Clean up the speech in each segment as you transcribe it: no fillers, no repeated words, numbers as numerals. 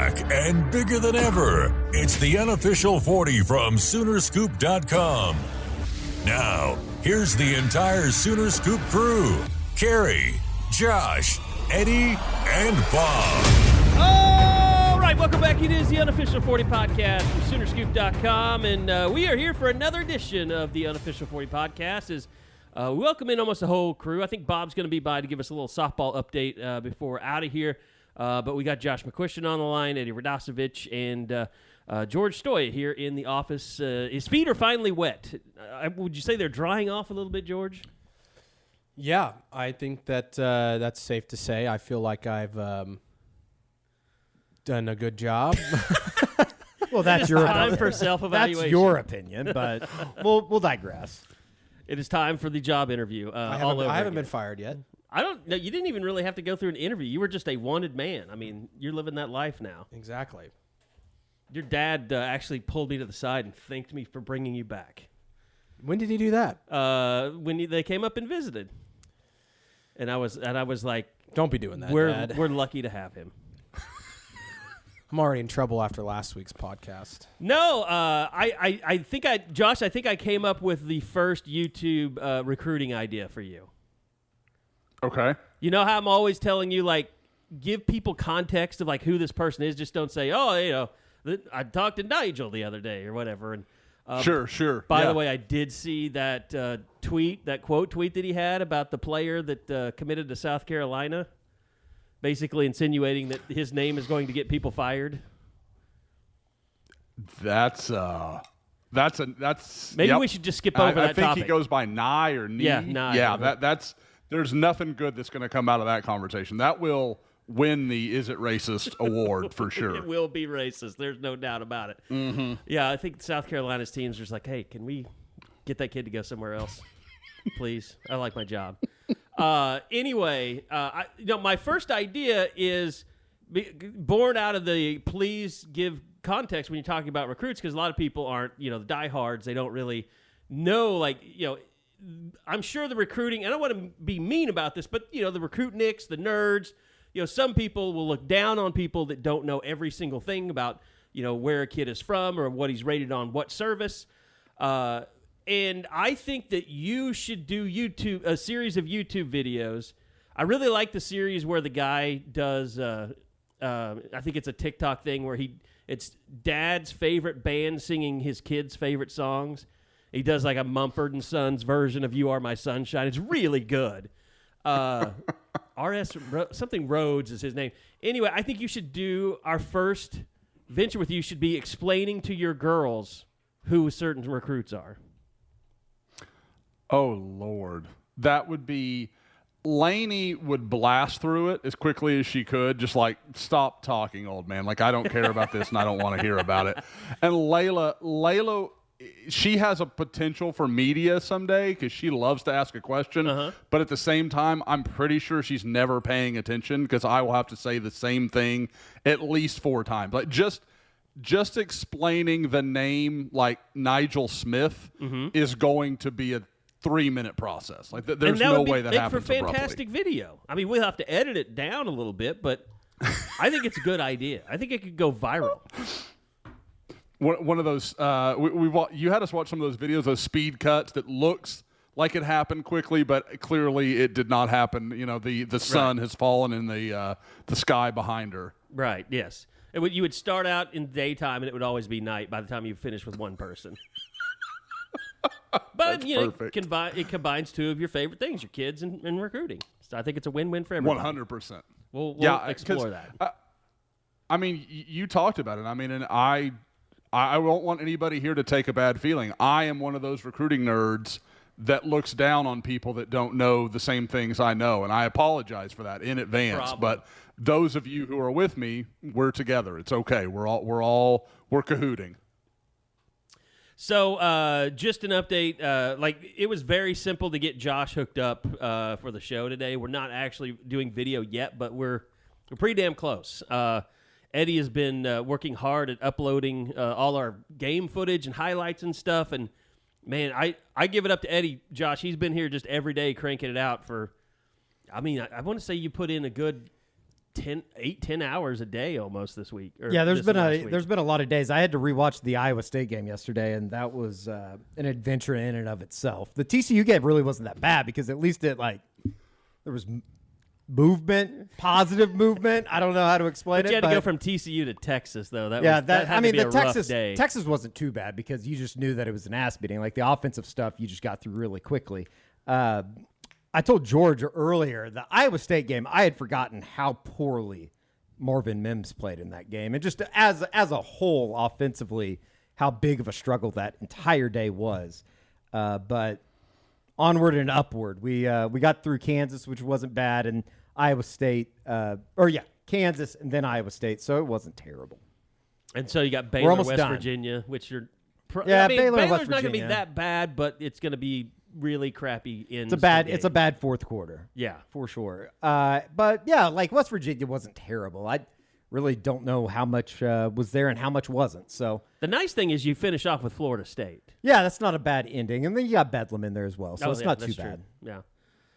back and bigger than ever. It's the Unofficial 40 from Soonerscoop.com. Now, here's the entire Sooner Scoop crew. Carrie, Josh, Eddie, and Bob. All right, welcome back. It is the Unofficial 40 podcast from Soonerscoop.com, and we are here for another edition of the Unofficial 40 podcast. As we welcome in almost the whole crew. I think Bob's going to be by to give us a little softball update before we're out of here. But we got Josh McCuistion on the line, Eddie Radosevich, and George Stoya here in the office. His feet are finally wet. Would you say they're drying off a little bit, George? Yeah, I think that that's safe to say. I feel like I've done a good job. Well, that's your time for self-evaluation. That's your opinion, but we'll digress. It is time for the job interview. I haven't been fired yet. I don't know. You didn't even really have to go through an interview. You were just a wanted man. I mean, you're living that life now. Exactly. Your dad actually pulled me to the side and thanked me for bringing you back. When did he do that? When they came up and visited, and I was like, "Don't be doing that, Dad. We're lucky to have him." I'm already in trouble after last week's podcast. No, I think Josh, I think I came up with the first YouTube recruiting idea for you. Okay. You know how I'm always telling you, like, give people context of, like, who this person is. Just don't say, oh, you know, I talked to Nigel the other day or whatever. And Sure. By the way, I did see that tweet, that quote tweet that he had about the player that committed to South Carolina, basically insinuating that his name is going to get people fired. That's maybe yep. we should just skip over that I think topic. he goes by Nye or Nee. Yeah, Nye. Yeah, that's there's nothing good that's going to come out of that conversation. That will win the Is It Racist award for sure. It will be racist. There's no doubt about it. Mm-hmm. Yeah, I think South Carolina's teams are just like, hey, can we get that kid to go somewhere else? Please. I like my job. Anyway, my first idea is born out of the please give context when you're talking about recruits, because a lot of people aren't, the diehards. They don't really know, I'm sure the recruiting, I don't want to be mean about this, but, the recruitniks, the nerds, some people will look down on people that don't know every single thing about, where a kid is from or what he's rated on what service. And I think that you should do a series of YouTube videos. I really like the series where the guy does, I think it's a TikTok thing where it's dad's favorite band singing his kids' favorite songs. He does like a Mumford & Sons version of You Are My Sunshine. It's really good. Something Rhodes is his name. Anyway, I think you should do our first venture with you should be explaining to your girls who certain recruits are. Oh, Lord. That would be – Lainey would blast through it as quickly as she could, just like, stop talking, old man. Like, I don't care about this and I don't want to hear about it. And Layla – she has a potential for media someday because she loves to ask a question. But at the same time, I'm pretty sure she's never paying attention because I will have to say the same thing at least 4 times. Like just explaining the name like Nigel Smith is going to be a 3-minute process. Like there's no way that happens for fantastic abruptly. Video. I mean, we'll have to edit it down a little bit, but I think it's a good idea. I think it could go viral. One of those, you had us watch some of those videos, those speed cuts that looks like it happened quickly, but clearly it did not happen. The sun has fallen in the sky behind her. Right. Yes. You would start out in daytime, and it would always be night by the time you finish with one person. But it combines 2 of your favorite things: your kids and recruiting. So I think it's a win-win for everybody. 100%. We'll explore that. I mean, you talked about it. I mean, and I don't want anybody here to take a bad feeling. I am one of those recruiting nerds that looks down on people that don't know the same things I know, and I apologize for that in advance. But those of you who are with me, we're together. It's okay. We're cahooting. So just an update. It was very simple to get Josh hooked up for the show today. We're not actually doing video yet, but we're pretty damn close. Eddie has been working hard at uploading all our game footage and highlights and stuff. And, man, I give it up to Eddie. Josh, he's been here just every day cranking it out for, I want to say you put in a good 10 hours a day almost this week. Yeah, there's been a lot of days. I had to rewatch the Iowa State game yesterday, and that was an adventure in and of itself. The TCU game really wasn't that bad because at least there was movement, positive movement. I don't know how to explain But it. you had to go from TCU to Texas, though. That had to be a rough day. Texas wasn't too bad because you just knew that it was an ass beating. Like the offensive stuff, you just got through really quickly. I told George earlier, the Iowa State game, I had forgotten how poorly Marvin Mims played in that game. And just as a whole, offensively, how big of a struggle that entire day was. But onward and upward. We got through Kansas, which wasn't bad, and Iowa State. Kansas and then Iowa State, so it wasn't terrible. And so you got Baylor, West done. Virginia, which you're Baylor's Baylor's West not going to be Virginia. that bad, but it's going to be really crappy in It's a bad fourth quarter. Yeah. For sure. But yeah, like West Virginia wasn't terrible. I really don't know how much was there and how much wasn't. So The nice thing is you finish off with Florida State. yeah, that's not a bad ending. And then you got Bedlam in there as well. So it's not too that's true. bad. Yeah.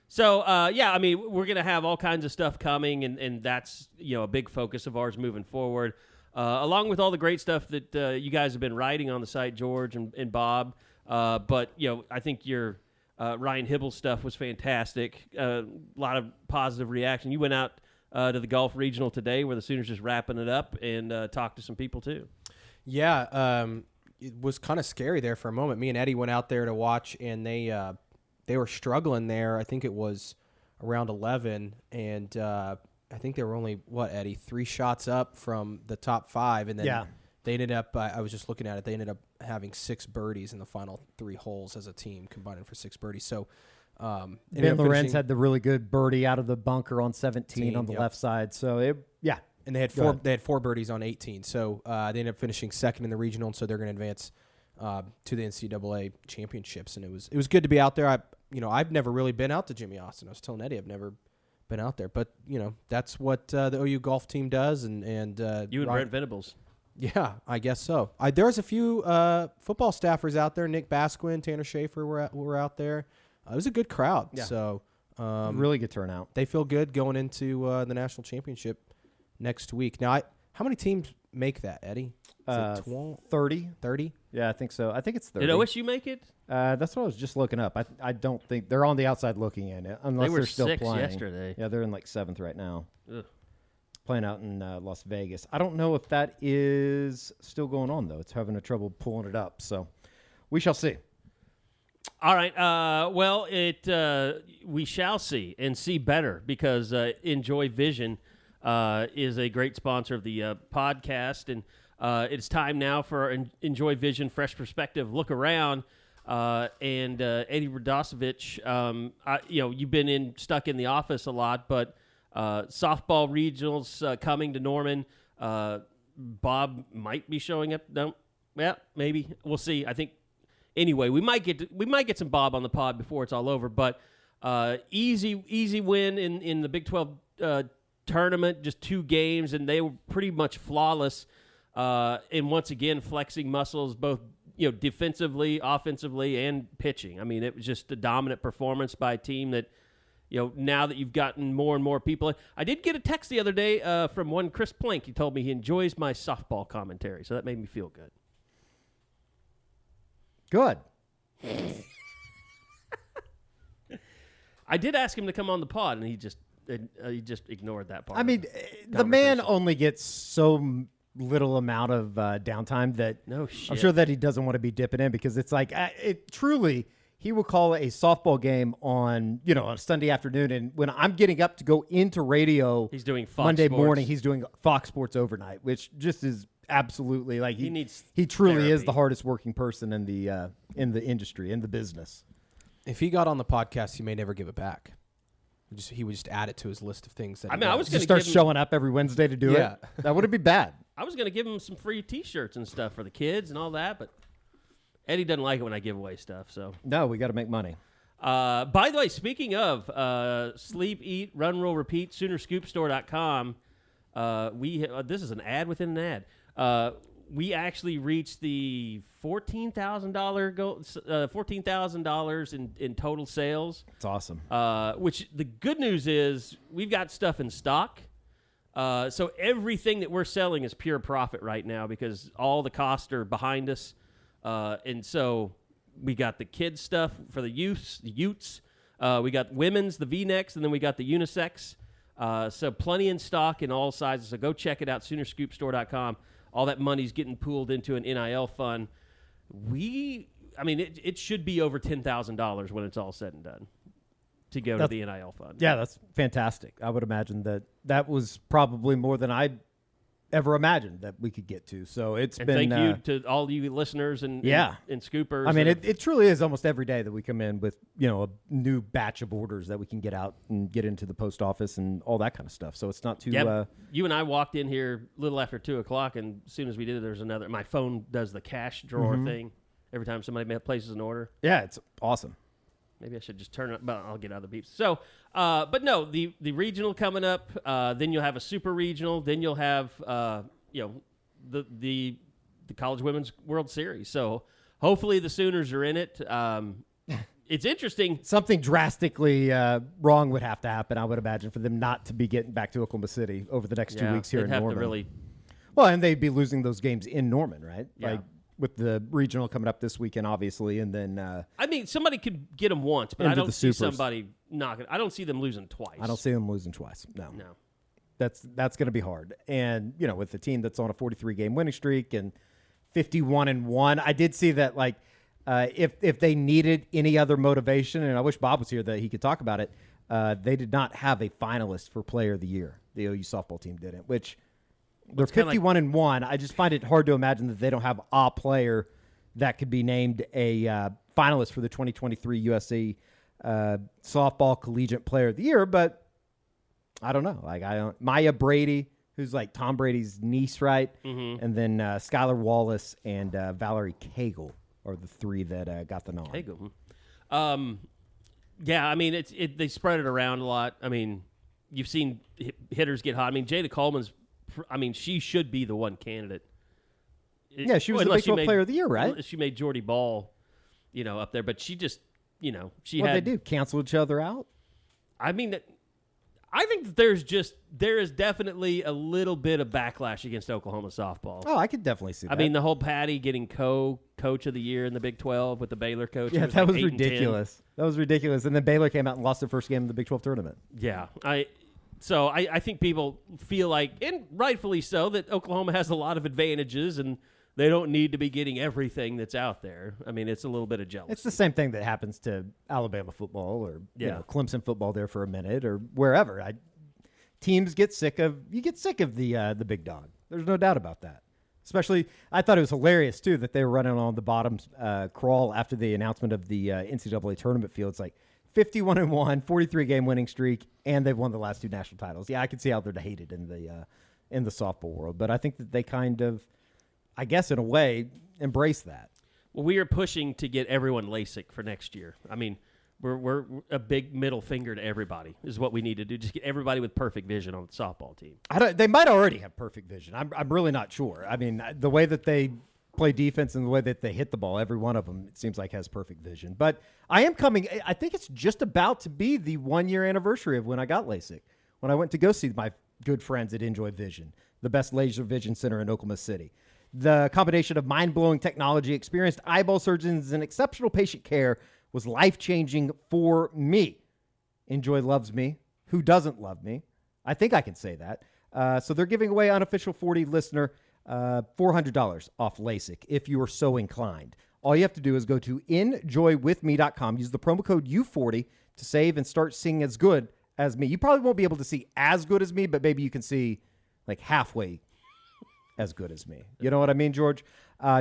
So, I mean, we're going to have all kinds of stuff coming, and that's, a big focus of ours moving forward, along with all the great stuff that you guys have been writing on the site, George and Bob. But, I think your Ryan Hibble stuff was fantastic. A lot of positive reaction. You went out to the Gulf Regional today where the Sooners just wrapping it up and talked to some people, too. Yeah, it was kind of scary there for a moment. Me and Eddie went out there to watch, and they were struggling there. I think it was around 11, and I think they were only, Eddie, 3 shots up from the top 5, and then they ended up, I was just looking at it, they ended up having 6 birdies in the final 3 holes as a team, combining for 6 birdies. So Ben Lorenz had the really good birdie out of the bunker on 17 on the left side. So, and they had 4 birdies on 18. So they ended up finishing second in the regional, and so they're going to advance to the NCAA championships. And it was good to be out there. I've never really been out to Jimmy Austin. I was telling Eddie I've never been out there, but that's what the OU golf team does. And You and Brent Venables. Yeah, I guess so. There was a few football staffers out there. Nick Basquin, Tanner Schaefer were out there. It was a good crowd. Yeah. So really good turnout. They feel good going into the national championship next week. Now, how many teams make that, Eddie? 30. 30? Yeah, I think so. I think it's 30. Did OSU make it? That's what I was just looking up. I don't think they're on the outside looking in it unless They were they're still 6th playing. yesterday. Yeah, they're in like 7th right now. Ugh. Playing out in Las Vegas. I don't know if that is still going on though. It's having a trouble pulling it up. So we shall see. All right. Well, we shall see and see better because Enjoy Vision is a great sponsor of the podcast, and it's time now for Enjoy Vision Fresh Perspective Look Around. And Eddie Radosevich, you've been stuck in the office a lot, but softball regionals coming to Norman. Bob might be showing up. No, yeah, maybe we'll see. I think. Anyway, we might get some Bob on the pod before it's all over, but easy win in the Big 12 tournament, just 2 games, and they were pretty much flawless. And once again, flexing muscles both defensively, offensively, and pitching. I mean, it was just a dominant performance by a team that now that you've gotten more and more people. I did get a text the other day from one Chris Plank. He told me he enjoys my softball commentary, so that made me feel good. Good. I did ask him to come on the pod, and he just ignored that part. I mean, the man only gets so little amount of downtime that No shit. I'm sure that he doesn't want to be dipping in because it's like truly he will call a softball game on a Sunday afternoon, and when I'm getting up to go into radio, He's doing Fox Monday Sports. morning. He's doing Fox Sports overnight, which just is absolutely like he truly is therapy. the hardest working person in the industry, in the business. If he got on the podcast, he may never give it back. He would just add it to his list of things that I mean, I was Just going to start showing up every Wednesday to do Yeah. it. That wouldn't be bad. I was going to give him some free T-shirts and stuff for the kids and all that, but Eddie doesn't like it when I give away stuff. So No, we got to make money. by the way, speaking of sleep, eat, run, roll, repeat, Soonerscoopstore.com. This is an ad within an ad. We actually reached the $14,000 goal, $14,000 in total sales. It's awesome. Which the good news is we've got stuff in stock. So everything that we're selling is pure profit right now because all the costs are behind us. And so we got the kids stuff for the utes. We got women's, the V-necks, and then we got the unisex. So plenty in stock in all sizes. So go check it out, SoonerScoopStore.com. All that money's getting pooled into an NIL fund. It should be over $10,000 when it's all said and done to go to the NIL fund. Yeah, that's fantastic. I would imagine that was probably more than I ever imagined that we could get to. So it's been... Thank you to all you listeners and scoopers. I mean, it truly is almost every day that we come in with, a new batch of orders that we can get out and get into the post office and all that kind of stuff. So it's not too... You and I walked in here a little after 2 o'clock, and as soon as we did it, there's another... My phone does the cash drawer thing every time somebody places an order. Yeah, it's awesome. Maybe I should just turn it, but I'll get out of the beeps. So, but no, the regional coming up. Then you'll have a super regional. Then you'll have the College Women's World Series. So hopefully the Sooners are in it. It's interesting. Something drastically wrong would have to happen, I would imagine, for them not to be getting back to Oklahoma City over the next 2 weeks here in Norman. Well, and they'd be losing those games in Norman, right? Yeah. Like with the regional coming up this weekend, obviously, and then... somebody could get them once, but I don't see supers. somebody knocking. I don't see them losing twice. I don't see them losing twice. No. That's going to be hard. And, with the team that's on a 43-game winning streak and 51-1, I did see that, if they needed any other motivation, and I wish Bob was here that he could talk about it, they did not have a finalist for Player of the Year. The OU softball team didn't, which... They're 51-1. I just find it hard to imagine that they don't have a player that could be named a finalist for the 2023 USC softball collegiate player of the year. But I don't know. Maya Brady, who's like Tom Brady's niece, right? Mm-hmm. And then Skylar Wallace and Valerie Cagle are the three that got the nod. Cagle. They spread it around a lot. I mean, you've seen hitters get hot. I mean, Jada Coleman's. She should be the one candidate. Yeah, she was the Big 12 Player of the Year, right? She made Jordy Ball, up there, but she just, she what had. What they do? Cancel each other out? I mean, I think that there is definitely a little bit of backlash against Oklahoma softball. Oh, I could definitely see that. I mean, the whole Patty getting coach of the year in the Big 12 with the Baylor coach. Yeah, that was ridiculous. That was ridiculous. And then Baylor came out and lost their first game in the Big 12 tournament. Yeah, So I think people feel like, and rightfully so, that Oklahoma has a lot of advantages and they don't need to be getting everything that's out there. I mean, it's a little bit of jealousy. It's the same thing that happens to Alabama football or Clemson football there for a minute or wherever. Teams get sick of the big dog. There's no doubt about that. Especially, I thought it was hilarious too that they were running on the bottom crawl after the announcement of the NCAA tournament field. It's like 51-1, 43-game winning streak, and they've won the last two national titles. Yeah, I can see how they're hated in the softball world, but I think that they kind of, I guess in a way, embrace that. Well, we are pushing to get everyone LASIK for next year. I mean, we're a big middle finger to everybody is what we need to do. Just get everybody with perfect vision on the softball team. They might already have perfect vision. I'm really not sure. I mean, the way that they play defense and the way that they hit the ball, every one of them, it seems like has perfect vision. But I think it's just about to be the 1-year anniversary of when I got LASIK, when I went to go see my good friends at Enjoy Vision, the best laser vision center in Oklahoma City. The combination of mind-blowing technology, experienced eyeball surgeons, and exceptional patient care was life-changing for me. Enjoy loves me. Who doesn't love me? I think I can say that. So they're giving away Unofficial 40 listener $400 off LASIK if you are so inclined. All you have to do is go to enjoywithme.com. Use the promo code U40 to save and start seeing as good as me. You probably won't be able to see as good as me, but maybe you can see like halfway as good as me. You know what I mean, George?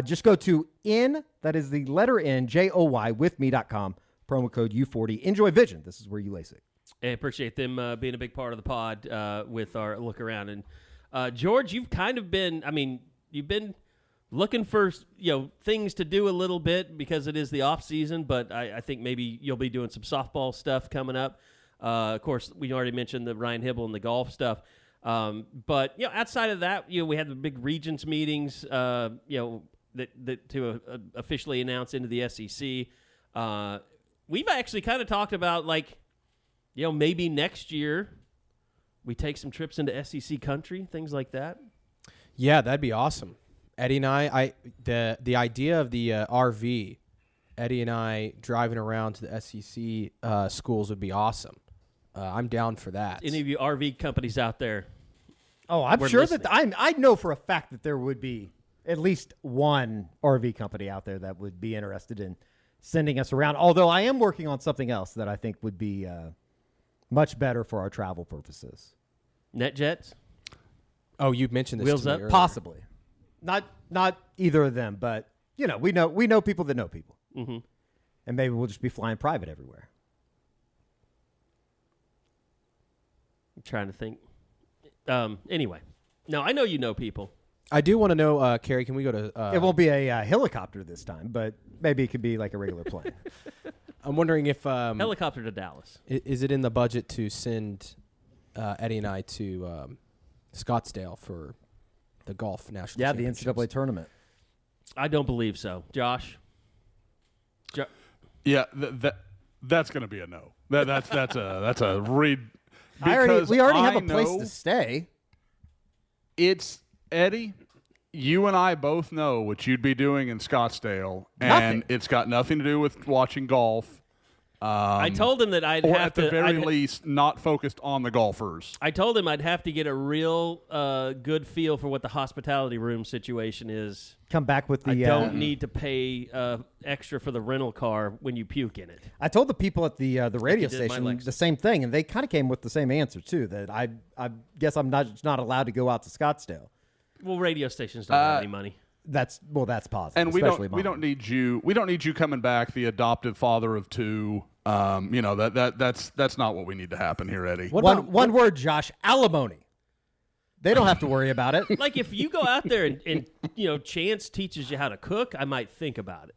Just go to that is the letter N, J-O-Y, withme.com, promo code U40. Enjoy Vision. This is where you LASIK. I appreciate them being a big part of the pod with our look around. And George, you've kind of been, you've been looking for, things to do a little bit because it is the off season, but I think maybe you'll be doing some softball stuff coming up. Of course, we already mentioned the Ryan Hibble and the golf stuff. But outside of that, we had the big Regents meetings, that to officially announce into the SEC. We've actually kind of talked about maybe next year we take some trips into SEC country, things like that. Yeah, that'd be awesome. Eddie and the idea of the RV, Eddie and I driving around to the SEC schools would be awesome. I'm down for that. Any of you RV companies out there? Oh, I'm We're sure listening. that I know for a fact that there would be at least one RV company out there that would be interested in sending us around. Although I am working on something else that I think would be much better for our travel purposes. NetJets? Oh, you mentioned this Wheels to me up? earlier. Possibly, not either of them, but we know people that know people, Mm-hmm. and maybe we'll just be flying private everywhere. I'm trying to think. Anyway. No, I know you know people. I do want to know, Carrie, can we go to... It won't be a helicopter this time, but maybe it could be like a regular plane. I'm wondering if... Helicopter to Dallas. is it in the budget to send Eddie and I to Scottsdale for the golf national Yeah, the championships? NCAA tournament. I don't believe so. Josh? Yeah, that's going to be a no. That's a read. We already have a know place to stay. It's Eddie. You and I both know what you'd be doing in Scottsdale, and Nothing. it's got nothing to do with watching golf. I told him that I'd Or have at the to... very I'd- least, not focused on the golfers. I told him I'd have to get a real good feel for what the hospitality room situation is. Come back with the. I don't need to pay extra for the rental car when you puke in it. I told the people at the radio did my station Lexus. the same thing, and they kind of came with the same answer too. That I guess I'm not allowed to go out to Scottsdale. Well, radio stations don't have any money. That's positive. And we especially don't mine. need you. We don't need you coming back, the adoptive father of two. That's not what we need to happen here, Eddie. One word, Josh. Alimony. They don't have to worry about it. Like if you go out there and Chance teaches you how to cook, I might think about it.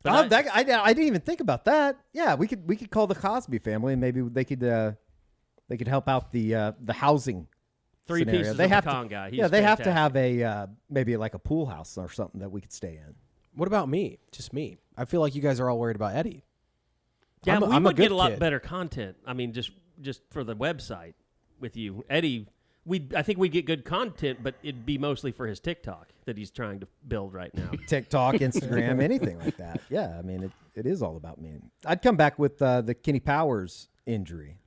But I didn't even think about that. Yeah, we could call the Cosby family, and maybe they could help out the housing. three scenario. pieces They of have pecan to, guy. He's yeah, they have to fantastic. have a maybe like a pool house or something that we could stay in. What about me? Just me. I feel like you guys are all worried about Eddie. Yeah, I'm a we would good get a lot kid. better content. I mean, just for the website with you, Eddie. I think we'd get good content, but it'd be mostly for his TikTok that he's trying to build right now. TikTok, Instagram, anything like that. Yeah, I mean, it is all about me. I'd come back with the Kenny Powers injury,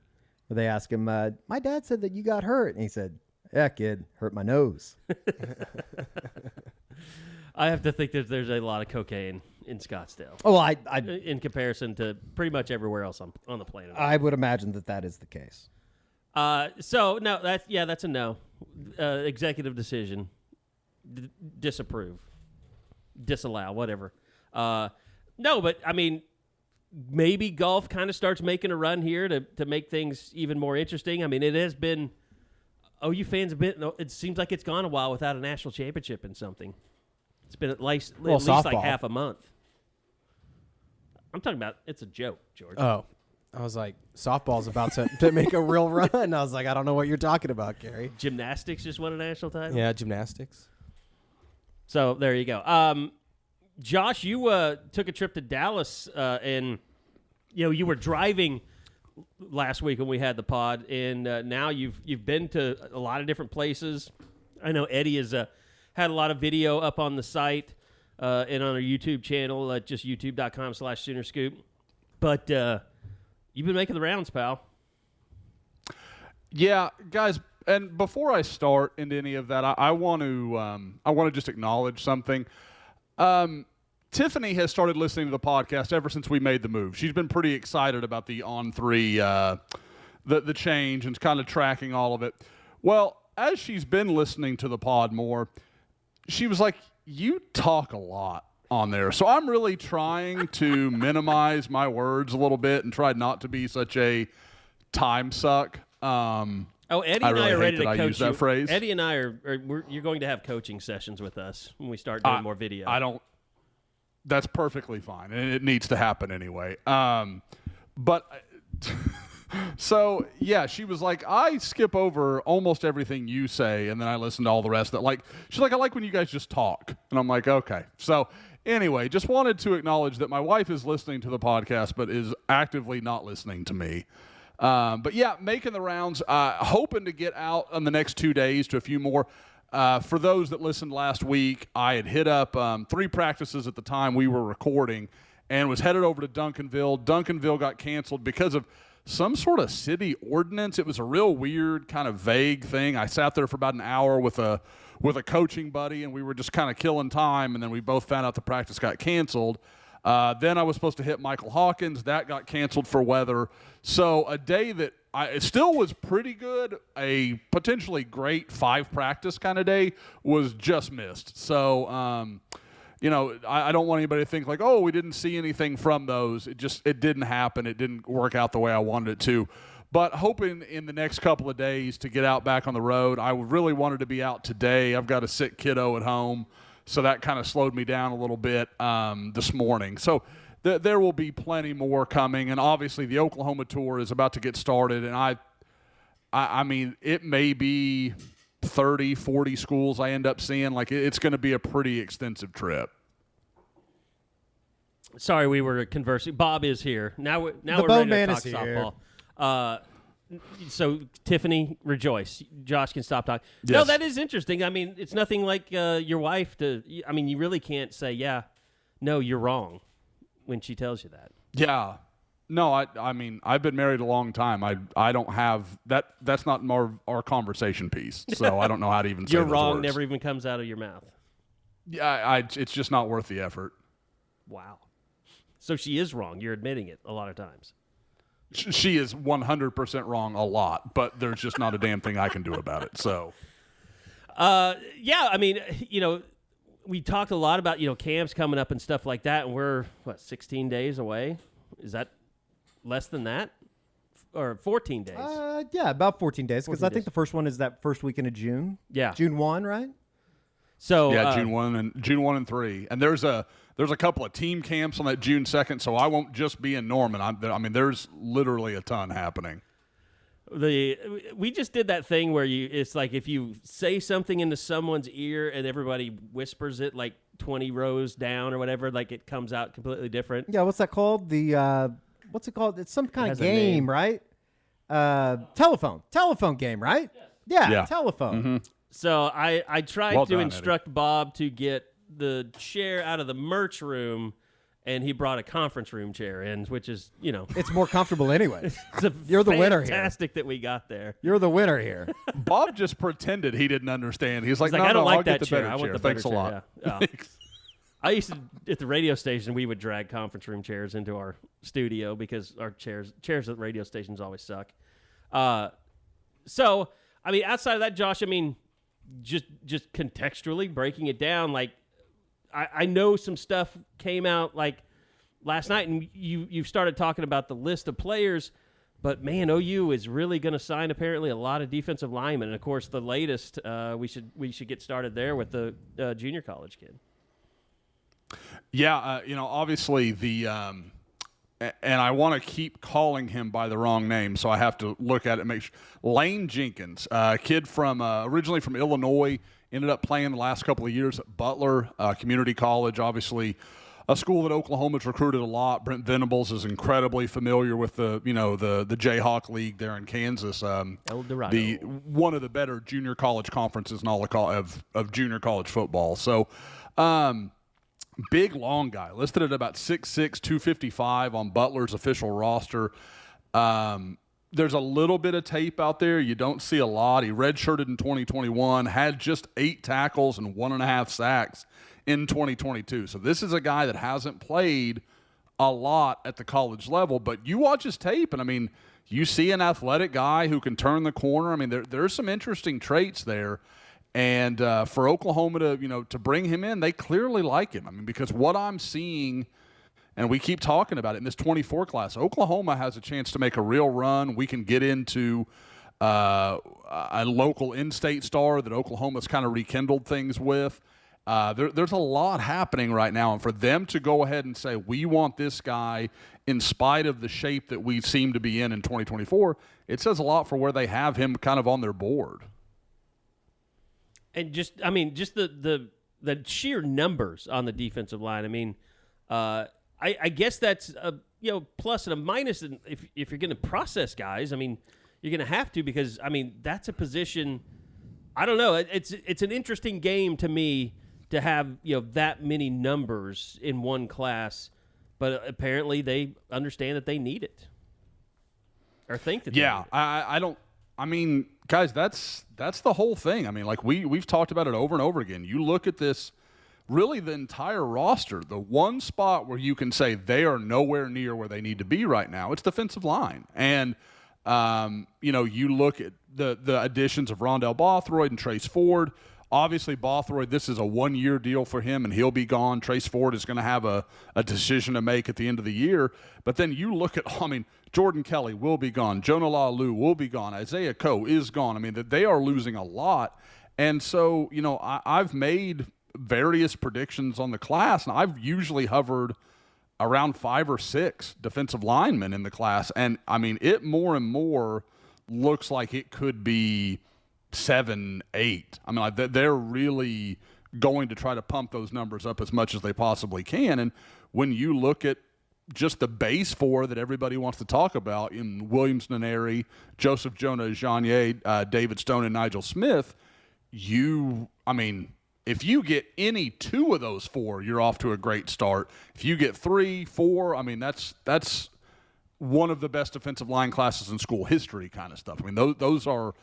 where they ask him, my dad said that you got hurt. And he said, yeah, kid, hurt my nose. I have to think that there's a lot of cocaine in Scottsdale Oh, I in comparison to pretty much everywhere else on the planet. would imagine that is the case. So no, that's a no. Executive decision. Disapprove. Disallow. Whatever. No, but I mean, maybe golf kind of starts making a run here to make things even more interesting. I mean, it has been. OU fans have been. It seems like it's gone a while without a national championship in something. It's been at least like softball. half a month. I'm talking about. It's a joke, George. Oh, I was like, softball's about to make a real run. I was like, I don't know what you're talking about, Gary. Gymnastics just won a national title. Yeah, gymnastics. So there you go. Josh, you took a trip to Dallas, and you were driving last week when we had the pod, and now you've been to a lot of different places. I know Eddie has had a lot of video up on the site and on our YouTube channel, just youtube.com/SoonerScoop. But you've been making the rounds, pal. Yeah, guys, and before I start into any of that, I want to just acknowledge something. Tiffany has started listening to the podcast ever since we made the move. She's been pretty excited about the On3, the change, and kind of tracking all of it. Well, as she's been listening to the pod more, she was like, you talk a lot on there. So I'm really trying to minimize my words a little bit and try not to be such a time suck. Oh, Eddie I and really I are hate ready that to I coach use that you. phrase. Eddie and I you're going to have coaching sessions with us when we start doing more video. I don't. That's perfectly fine, and it needs to happen anyway. But so yeah, she was like, I skip over almost everything you say, and then I listen to all the rest of it. Like she's like, I like when you guys just talk, and I'm like, okay. So anyway, just wanted to acknowledge that my wife is listening to the podcast, but is actively not listening to me. But yeah, making the rounds, hoping to get out on the next 2 days to a few more. For those that listened last week, I had hit up 3 practices at the time we were recording and was headed over to Duncanville. Duncanville got canceled because of some sort of city ordinance. It was a real weird kind of vague thing. I sat there for about an hour with a coaching buddy, and we were just kind of killing time, and then we both found out the practice got canceled. Then I was supposed to hit Michael Hawkins. That got canceled for weather. So a day that it still was pretty good, a potentially great 5 practice kind of day, was just missed. So, I don't want anybody to think like, oh, we didn't see anything from those. It didn't happen. It didn't work out the way I wanted it to. But hoping in the next couple of days to get out back on the road. I really wanted to be out today. I've got a sick kiddo at home, so that kind of slowed me down a little bit this morning. So there will be plenty more coming, and obviously the Oklahoma tour is about to get started, and I mean, it may be 30, 40 schools I end up seeing. Like, it's going to be a pretty extensive trip. Sorry, we were conversing. Bob is here. Now we're Bone ready Man to talk is here. softball. So, Tiffany, rejoice. Josh can stop talking. Yes. No, that is interesting. I mean, it's nothing like your wife to – I mean, you really can't say, yeah, no, you're wrong when she tells you that. Yeah. No, I mean, I've been married a long time. I don't have that. That's not our conversation piece. So I don't know how to even say You're those wrong words. never even comes out of your mouth. Yeah, it's just not worth the effort. Wow. So she is wrong. You're admitting it a lot of times. She is 100% wrong a lot, but there's just not a damn thing I can do about it. So, yeah, I mean, we talked a lot about, camps coming up and stuff like that, and we're, 16 days away? Is that less than that? Or 14 days? Yeah, about 14 days, because 14 I think days. the first one is that first weekend of June. Yeah. June 1, right? So yeah, June 1 and 3. And there's a couple of team camps on that June 2nd, so I won't just be in Norman. I mean, there's literally a ton happening. We just did that thing where it's like if you say something into someone's ear and everybody whispers it like 20 rows down or whatever, like it comes out completely different. Yeah, what's that called? What's it called? It's some kind of has a name. game, right? Telephone game, right? Yeah. Telephone. Mm-hmm. So I tried Well to done, instruct Bob to get the chair out of the merch room, and he brought a conference room chair in, which is, It's more comfortable anyways. you're the winner here. Fantastic that we got there. You're the winner here. Bob just pretended he didn't understand. He's like, He's like, no, I don't I'll like get that the chair. better I want chair. the better Thanks a chair. lot. Yeah. I used to, at the radio station, we would drag conference room chairs into our studio because our chairs at radio stations always suck. So, I mean, outside of that, Josh, I mean, just contextually breaking it down, like, I know some stuff came out, like, last night, and you started talking about the list of players, but, man, OU is really going to sign, apparently, a lot of defensive linemen. And, of course, the latest, we should get started there with the junior college kid. Yeah, obviously and I want to keep calling him by the wrong name, so I have to look at it and make sure. Lane Jenkins, kid from originally from Illinois, ended up playing the last couple of years at Butler Community College, obviously a school that Oklahoma's recruited a lot. Brent Venables is incredibly familiar with the Jayhawk League there in Kansas. El Dorado. One of the better junior college conferences in all of junior college football. So, big, long guy, listed at about 6'6", 255 on Butler's official roster. There's a little bit of tape out there. You don't see a lot. He redshirted in 2021, had just 8 tackles and 1.5 sacks in 2022. So this is a guy that hasn't played a lot at the college level, but you watch his tape, and, I mean, you see an athletic guy who can turn the corner. I mean, there's some interesting traits there. And for Oklahoma to bring him in, they clearly like him. I mean, because what I'm seeing, and we keep talking about it in this 24 class, Oklahoma has a chance to make a real run. We can get into a local in-state star that Oklahoma's kind of rekindled things with. There's a lot happening right now, and for them to go ahead and say, we want this guy in spite of the shape that we seem to be in 2024, it says a lot for where they have him kind of on their board. And just the sheer numbers on the defensive line. I mean, I guess that's plus and a minus. And if you're going to process guys, I mean, you're going to have to, because I mean that's a position. I don't know. It's an interesting game to me to have that many numbers in one class, but apparently they understand that they need it or think that. Yeah, I don't. I mean, guys, that's the whole thing. I mean, like we've talked about it over and over again. You look at this, really the entire roster, the one spot where you can say they are nowhere near where they need to be right now, it's defensive line. And, you look at the additions of Rondell Bothroyd and Trace Ford. Obviously, Bothroyd, this is a one-year deal for him, and he'll be gone. Trace Ford is going to have a decision to make at the end of the year. But then you look at, Jordan Kelly will be gone. Jonah Lalu will be gone. Isaiah Coe is gone. I mean, they are losing a lot. And so, I've made various predictions on the class, and I've usually hovered around 5 or 6 defensive linemen in the class. And, I mean, it more and more looks like it could be 7, 8. I mean, they're really going to try to pump those numbers up as much as they possibly can. And when you look at just the base 4 that everybody wants to talk about in Williams Nwaneri, Joseph Jonah-Ajonye, David Stone, and Nigel Smith, if you get any 2 of those 4, you're off to a great start. If you get 3, 4, I mean, that's one of the best defensive line classes in school history kind of stuff. I mean, those are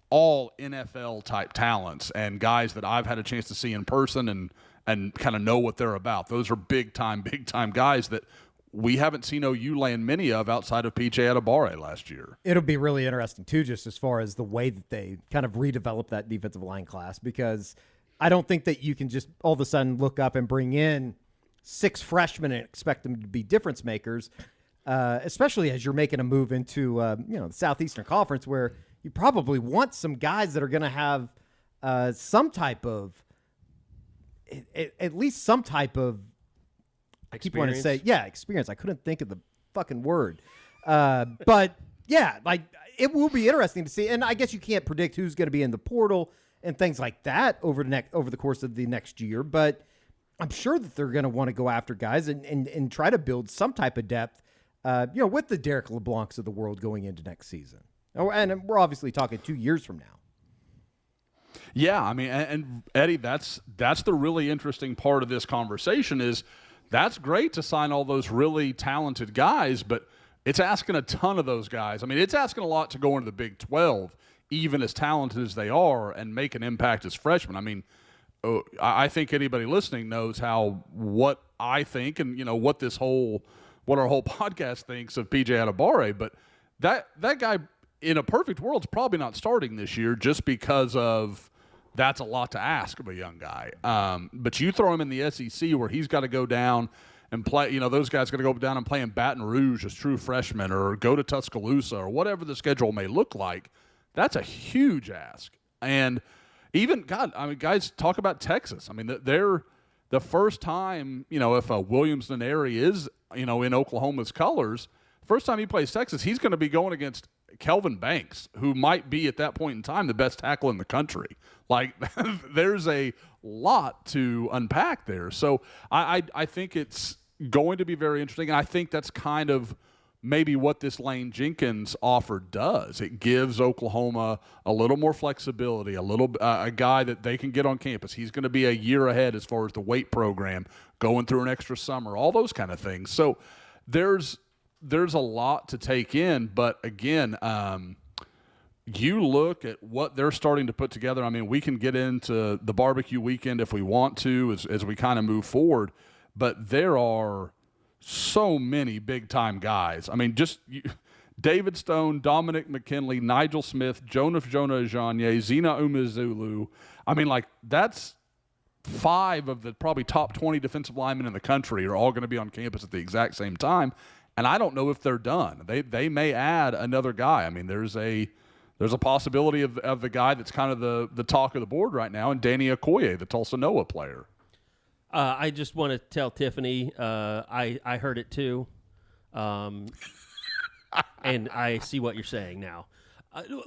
all NFL-type talents and guys that I've had a chance to see in person and kind of know what they're about. Those are big-time guys that we haven't seen OU land many of outside of P.J. Adebawore last year. It'll be really interesting, too, just as far as the way that they kind of redevelop that defensive line class, because I don't think that you can just all of a sudden look up and bring in 6 freshmen and expect them to be difference makers, especially as you're making a move into the Southeastern Conference, where you probably want some guys that are going to have some type of, at least some type of, I keep wanting to say, experience. I couldn't think of the fucking word. But, yeah, like, it will be interesting to see. And I guess you can't predict who's going to be in the portal and things like that over the course of the next year. But I'm sure that they're going to want to go after guys and try to build some type of depth, with the Derek LeBlancs of the world going into next season. And we're obviously talking 2 years from now. Yeah, I mean, and Eddie, that's the really interesting part of this conversation is that's great to sign all those really talented guys, but it's asking a ton of those guys. I mean, it's asking a lot to go into the Big 12, even as talented as they are, and make an impact as freshmen. I mean, I think anybody listening knows what I think and, what our whole podcast thinks of P.J. Adebawore, but that guy in a perfect world is probably not starting this year just because of that's a lot to ask of a young guy. But you throw him in the SEC where he's got to go down and play, those guys got to go down and play in Baton Rouge as true freshmen or go to Tuscaloosa or whatever the schedule may look like. That's a huge ask. And even, guys talk about Texas. I mean, they're the first time, if a Williams Nwaneri is, in Oklahoma's colors, first time he plays Texas, he's going to be going against Kelvin Banks, who might be at that point in time the best tackle in the country. Like, there's a lot to unpack there. So I think it's going to be very interesting, and I think that's kind of maybe what this Lane Jenkins offer does. It gives Oklahoma a little more flexibility, a guy that they can get on campus. He's going to be a year ahead as far as the weight program, going through an extra summer, all those kind of things. So there's a lot to take in, but again, you look at what they're starting to put together. I mean, we can get into the barbecue weekend if we want to as we kind of move forward, but there are so many big-time guys. I mean, David Stone, Dominic McKinley, Nigel Smith, Jonah-Ajonye, Zena Umezulu. I mean, like, that's 5 of the probably top 20 defensive linemen in the country are all going to be on campus at the exact same time. And I don't know if they're done. They may add another guy. I mean, there's a possibility of the guy that's kind of the talk of the board right now, and Danny Okoye, the Tulsa Noah player. I just want to tell Tiffany I heard it too, and I see what you're saying now.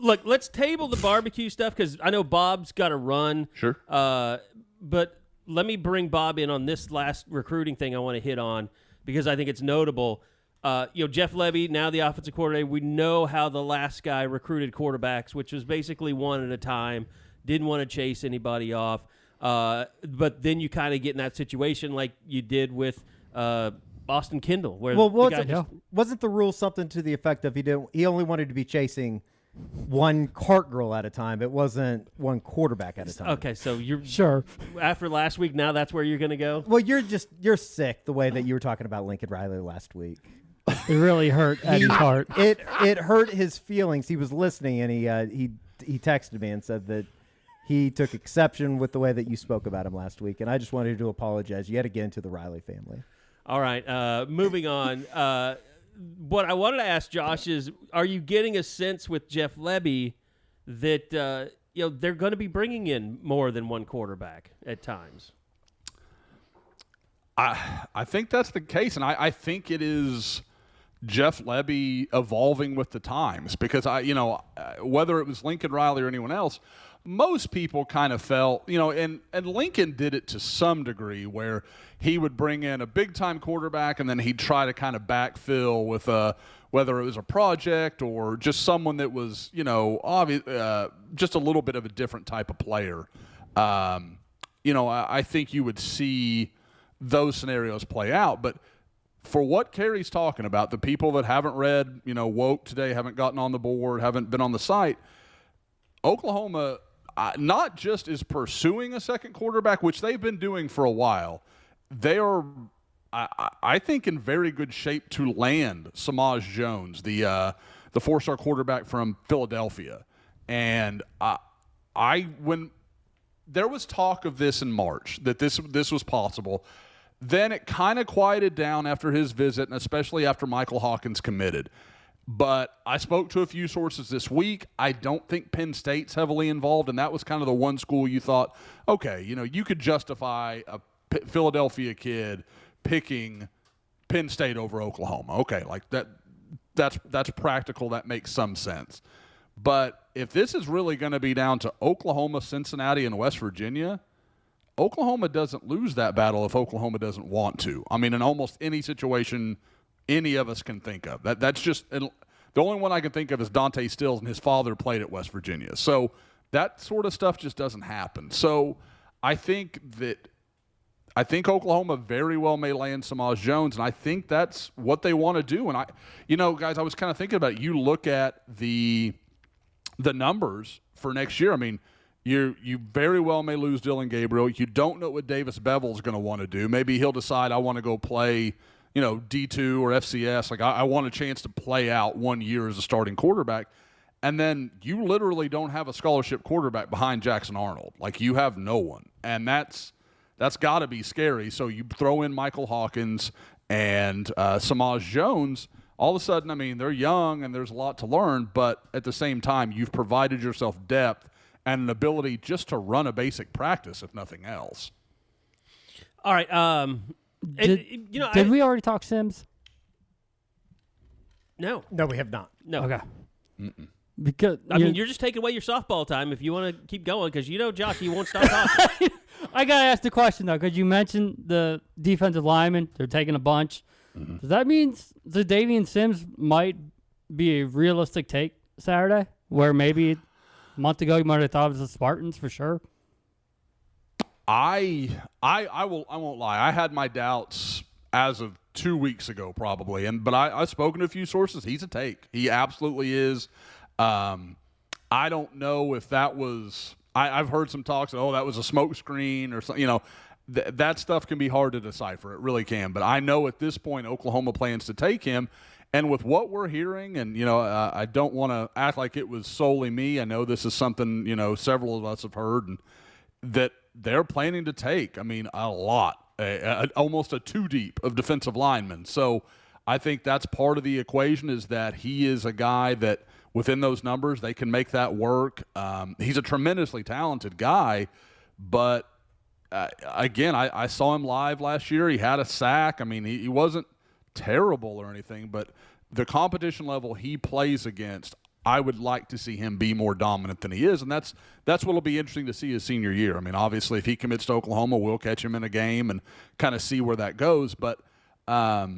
Look, let's table the barbecue stuff because I know Bob's got to run. Sure. But let me bring Bob in on this last recruiting thing I want to hit on because I think it's notable. Jeff Lebby, now the offensive coordinator, we know how the last guy recruited quarterbacks, which was basically one at a time, didn't want to chase anybody off. But then you kind of get in that situation like you did with Austin Kendall. Where wasn't the rule something to the effect of he only wanted to be chasing one cart girl at a time? It wasn't one quarterback at a time. Okay, so you're Sure. after last week, now that's where you're going to go? Well, you're sick the way that you were talking about Lincoln Riley last week. It really hurt Eddie's heart. It hurt his feelings. He was listening, and he texted me and said that he took exception with the way that you spoke about him last week, and I just wanted to apologize yet again to the Riley family. All right, moving on. What I wanted to ask Josh is, are you getting a sense with Jeff Lebby that they're going to be bringing in more than one quarterback at times? I think that's the case, and I think it is Jeff Lebby evolving with the times, because whether it was Lincoln Riley or anyone else, most people kind of felt, and Lincoln did it to some degree, where he would bring in a big-time quarterback and then he'd try to kind of backfill with whether it was a project or just someone that was, just a little bit of a different type of player. I think you would see those scenarios play out. But for what Carrie's talking about, the people that haven't read, Woke today, haven't gotten on the board, haven't been on the site, Oklahoma not just is pursuing a second quarterback, which they've been doing for a while. They are, I think, in very good shape to land Samaj Jones, the four-star quarterback from Philadelphia. And when there was talk of this in March, that this was possible, then it kind of quieted down after his visit, and especially after Michael Hawkins committed. But I spoke to a few sources this week. I don't think Penn State's heavily involved, and that was kind of the one school you thought, okay, you could justify a Philadelphia kid picking Penn State over Oklahoma. Okay, like that's practical. That makes some sense. But if this is really going to be down to Oklahoma, Cincinnati, and West Virginia, Oklahoma doesn't lose that battle if Oklahoma doesn't want to. I mean, in almost any situation any of us can think of. That's just the only one I can think of is Dante Stills, and his father played at West Virginia. So that sort of stuff just doesn't happen. So I think Oklahoma very well may land Samaj Jones, and I think that's what they want to do. And guys, I was kind of thinking about it. You look at the numbers for next year. I mean, you very well may lose Dylan Gabriel. You don't know what Davis Bevel's going to want to do. Maybe he'll decide, I want to go play D2 or FCS. Like, I want a chance to play out 1 year as a starting quarterback. And then you literally don't have a scholarship quarterback behind Jackson Arnold. Like, you have no one. And that's got to be scary. So you throw in Michael Hawkins and Samaj Jones. All of a sudden, I mean, they're young and there's a lot to learn. But at the same time, you've provided yourself depth and an ability just to run a basic practice, if nothing else. All right. Did we already talk Sims? No, we have not. No. Okay. Mm-mm. Because you're just taking away your softball time if you want to keep going, because Josh, he won't stop talking. I gotta ask the question though, because you mentioned the defensive linemen; they're taking a bunch. Mm-hmm. Does that mean Xadavien Sims might be a realistic take Saturday, where maybe a month ago you might have thought it was the Spartans for sure? I won't lie. I had my doubts as of 2 weeks ago, probably, but I've spoken to a few sources. He's a take. He absolutely is. I don't know if that was. I've heard some talks. That was a smoke screen or something. That stuff can be hard to decipher. It really can. But I know at this point Oklahoma plans to take him. And with what we're hearing, and I don't want to act like it was solely me. I know this is something several of us have heard, and that they're planning to take, a lot, almost a two deep of defensive linemen. So I think that's part of the equation, is that he is a guy that within those numbers, they can make that work. He's a tremendously talented guy, but again, I saw him live last year. He had a sack. He wasn't terrible or anything, but the competition level he plays against, I would like to see him be more dominant than he is, and that's what will be interesting to see his senior year. Obviously, if he commits to Oklahoma, we'll catch him in a game and kind of see where that goes. But I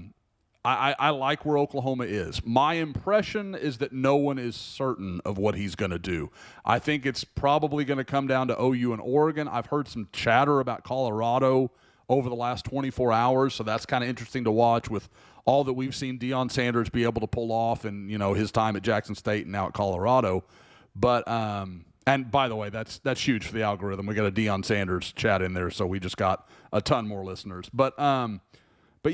I like where Oklahoma is. My impression is that no one is certain of what he's going to do. I think it's probably going to come down to OU and Oregon. I've heard some chatter about Colorado over the last 24 hours, so that's kind of interesting to watch with all that we've seen Deion Sanders be able to pull off and, his time at Jackson State and now at Colorado. But and by the way, that's huge for the algorithm. We got a Deion Sanders chat in there, so we just got a ton more listeners. But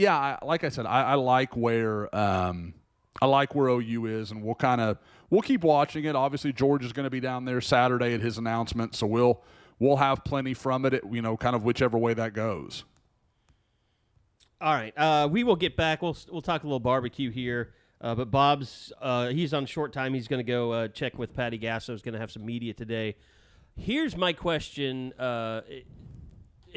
yeah, like I said, I like where OU is, and we'll keep watching it. Obviously, George is going to be down there Saturday at his announcement, so we'll have plenty from it. Kind of whichever way that goes. All right, we will get back. We'll talk a little barbecue here. But Bob's he's on short time. He's going to go check with Patty Gasso. He's going to have some media today. Here's my question.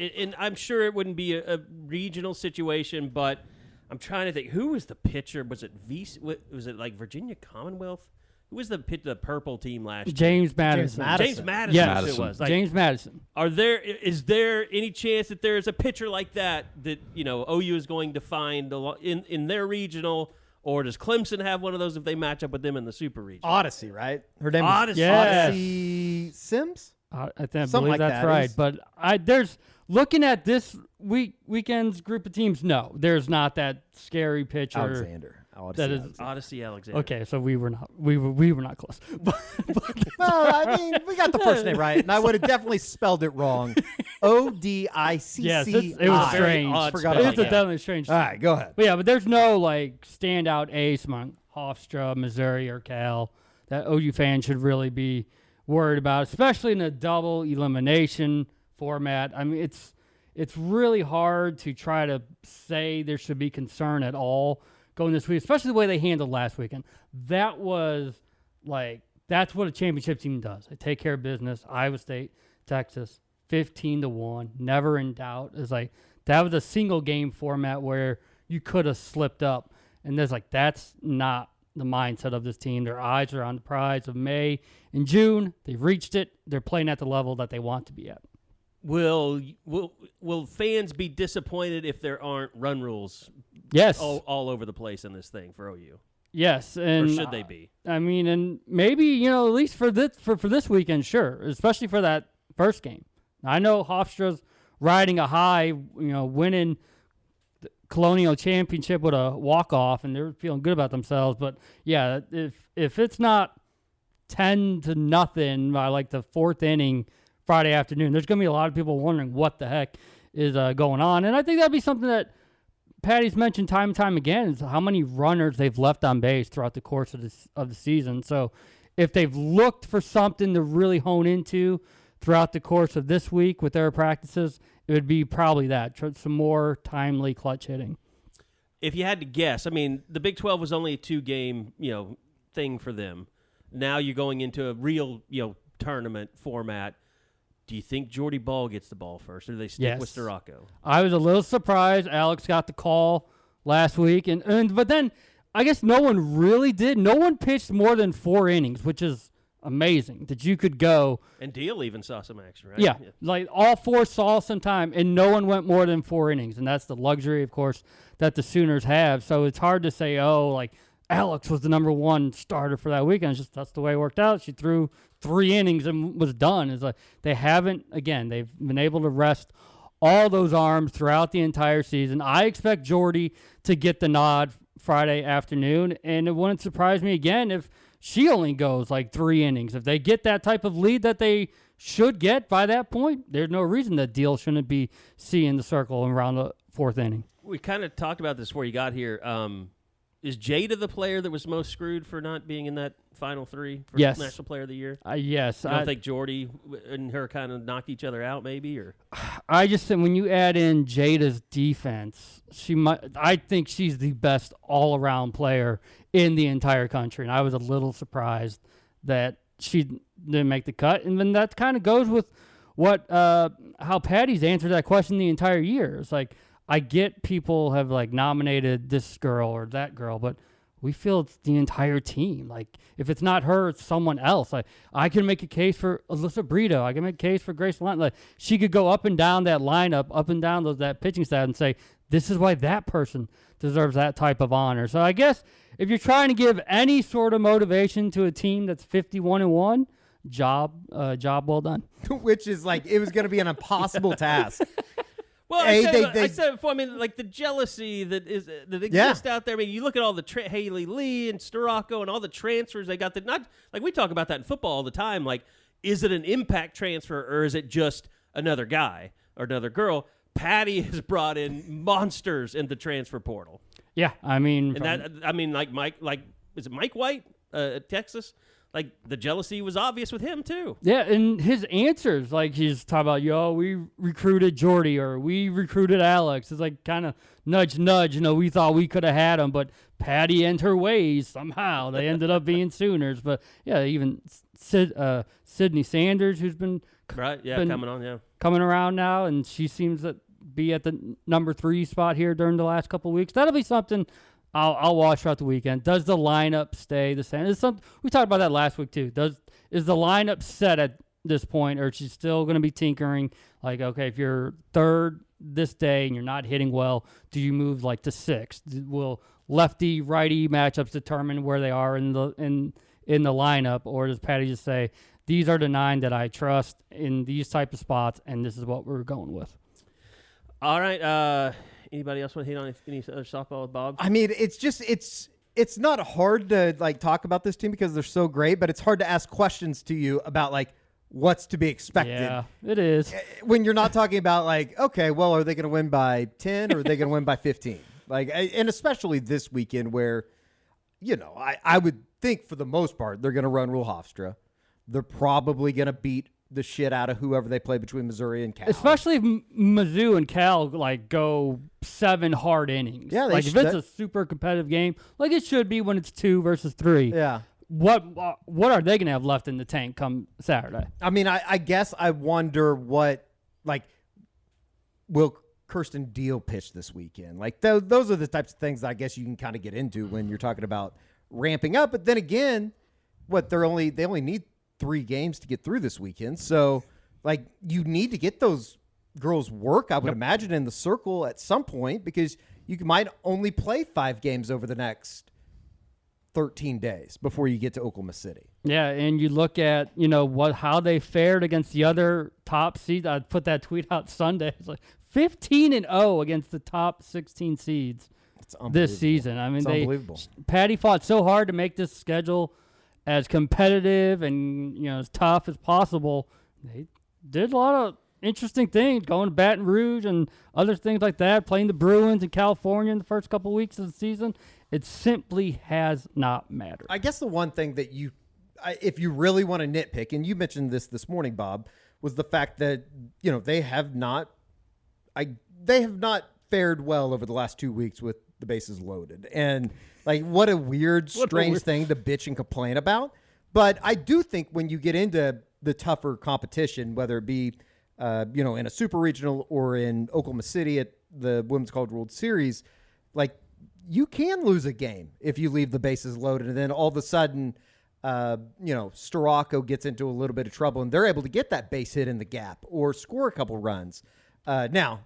And I'm sure it wouldn't be a regional situation, but I'm trying to think. Who was the pitcher? Was it like Virginia Commonwealth? Who was the purple team last year? James Madison. James Madison. Yes, it was. Like, James Madison. Is there any chance that there's a pitcher like that OU is going to find in their regional, or does Clemson have one of those if they match up with them in the Super Regional? Odyssey, right? Her name Odyssey. is Yes. Odyssey Sims. I Something believe like that's that. right. But there's looking at this weekend's group of teams. No, there's not that scary pitcher. Alexander. That is Odyssey Alexander. okay. So we were not close. Well, I mean, we got the first name right, and I would have definitely spelled it wrong. Odicci. Yes, it was strange. odd Forgot spelling. about It's a that. definitely strange. All right, go ahead. But yeah, but there's no like standout ace among Hofstra, Missouri, or Cal that OU fans should really be worried about, especially in a double elimination format. I mean, it's really hard to try to say there should be concern at all going this week, especially the way they handled last weekend. That was that's what a championship team does. They take care of business. Iowa State, Texas, 15-1, never in doubt. It's like that was a single game format where you could have slipped up, and that's not the mindset of this team. Their eyes are on the prize of May and June. They've reached it. They're playing at the level that they want to be at. Will fans be disappointed if there aren't run rules Yes. all over the place in this thing for OU? Yes. And Or should they be? I mean, and maybe, at least for this weekend, sure, especially for that first game. I know Hofstra's riding a high, winning the Colonial Championship with a walk-off, and they're feeling good about themselves. But, yeah, if it's not 10-0 by, the fourth inning Friday afternoon, there's going to be a lot of people wondering what the heck is going on. And I think that'd be something that Patty's mentioned time and time again, is how many runners they've left on base throughout the course of the season. So if they've looked for something to really hone into throughout the course of this week with their practices, it would be probably that, some more timely clutch hitting. If you had to guess, I mean, the Big 12 was only a 2-game, thing for them. Now you're going into a real, tournament format. Do you think Jordy Ball gets the ball first, or do they stick with Storako? I was a little surprised Alex got the call last week, but then I guess no one really did. No one pitched more than 4 innings, which is amazing that you could go. And Deal even saw some action, right? Yeah, all 4 saw some time, and no one went more than 4 innings, and that's the luxury, of course, that the Sooners have. So it's hard to say, Alex was the number 1 starter for that weekend. It's just that's the way it worked out. She threw 3 innings and was done. It's they've been able to rest all those arms throughout the entire season. I expect Jordy to get the nod Friday afternoon, and it wouldn't surprise me again if she only goes 3 innings. If they get that type of lead that they should get by that point, there's no reason that Deal shouldn't be seeing the circle around the 4th inning. We kind of talked about this before you got here. Is Jada the player that was most screwed for not being in that Final 3 for Yes. National Player of the Year? Yes. I don't think Jordy and her kind of knocked each other out, maybe? Or I just think when you add in Jada's defense, I think she's the best all-around player in the entire country, and I was a little surprised that she didn't make the cut. And then that kind of goes with how Patty's answered that question the entire year. It's I get people have nominated this girl or that girl, but we feel it's the entire team. Like, if it's not her, it's someone else. Like, I can make a case for Alyssa Brito. I can make a case for Grace Lunt. Like, she could go up and down that lineup, up and down that pitching staff and say, this is why that person deserves that type of honor. So I guess if you're trying to give any sort of motivation to a team that's 51-1, job well done. Which is like, it was going to be an impossible task. Well, Hey, I said before. I mean, like the jealousy that exists out there. I mean, you look at all the Haley Lee and Storako and all the transfers they got. That not like we talk about that in football all the time. Like, is it an impact transfer or is it just another guy or another girl? Patty has brought in monsters in the transfer portal. Yeah, I mean, like Mike, like is it Mike White at Texas? Like, the jealousy was obvious with him, too. Yeah, and his answers, like, he's talking about, we recruited Jordy or we recruited Alex. It's like kind of nudge, we thought we could have had him, but Patty and her ways, somehow, they ended up being Sooners. But, yeah, even Sydney Sanders, who's been coming around now, and she seems to be at the number 3 spot here during the last couple of weeks. That'll be something I'll watch throughout the weekend. Does the lineup stay the same? We talked about that last week too. Is the lineup set at this point, or is she still going to be tinkering? Like, okay, if you're third this day and you're not hitting well, do you move like to 6th? Will lefty righty matchups determine where they are in the lineup, or does Patty just say these are the 9 that I trust in these type of spots, and this is what we're going with? All right. Anybody else want to hit on any other softball with Bob? I mean, it's not hard to like talk about this team because they're so great, but it's hard to ask questions to you about like what's to be expected. Yeah, it is. When you're not talking about like, okay, well, are they going to win by 10 or are they going to win by 15? Like, and especially this weekend where, I would think for the most part they're going to run Rule Hofstra. They're probably going to beat the shit out of whoever they play between Missouri and Cal. Especially if Mizzou and Cal like go 7 hard innings. Yeah, like if it's a super competitive game, like it should be when it's 2 versus 3. Yeah. What are they going to have left in the tank come Saturday? I mean, I guess I wonder will Kirsten Deal pitch this weekend? Like those are the types of things that I guess you can kind of get into when you're talking about ramping up. But then again, they only need 3 games to get through this weekend. So, like, you need to get those girls work, I would imagine, in the circle at some point because you might only play 5 games over the next 13 days before you get to Oklahoma City. Yeah, and you look at, how they fared against the other top seeds. I put that tweet out Sunday. It's like 15-0 against the top 16 seeds this season. I mean, unbelievable. Patty fought so hard to make this schedule as competitive and as tough as possible. They did a lot of interesting things, going to Baton Rouge and other things like that, playing the Bruins in California in the first couple of weeks of the season. It simply has not mattered. I guess the one thing that if you really want to nitpick, and you mentioned this morning, Bob, was the fact that they have not fared well over the last 2 weeks with the bases loaded. And like, what a weird, strange thing to bitch and complain about. But I do think when you get into the tougher competition, whether it be, in a super regional or in Oklahoma City at the Women's College World Series, like you can lose a game if you leave the bases loaded. And then all of a sudden, Storako gets into a little bit of trouble and they're able to get that base hit in the gap or score a couple runs. Now,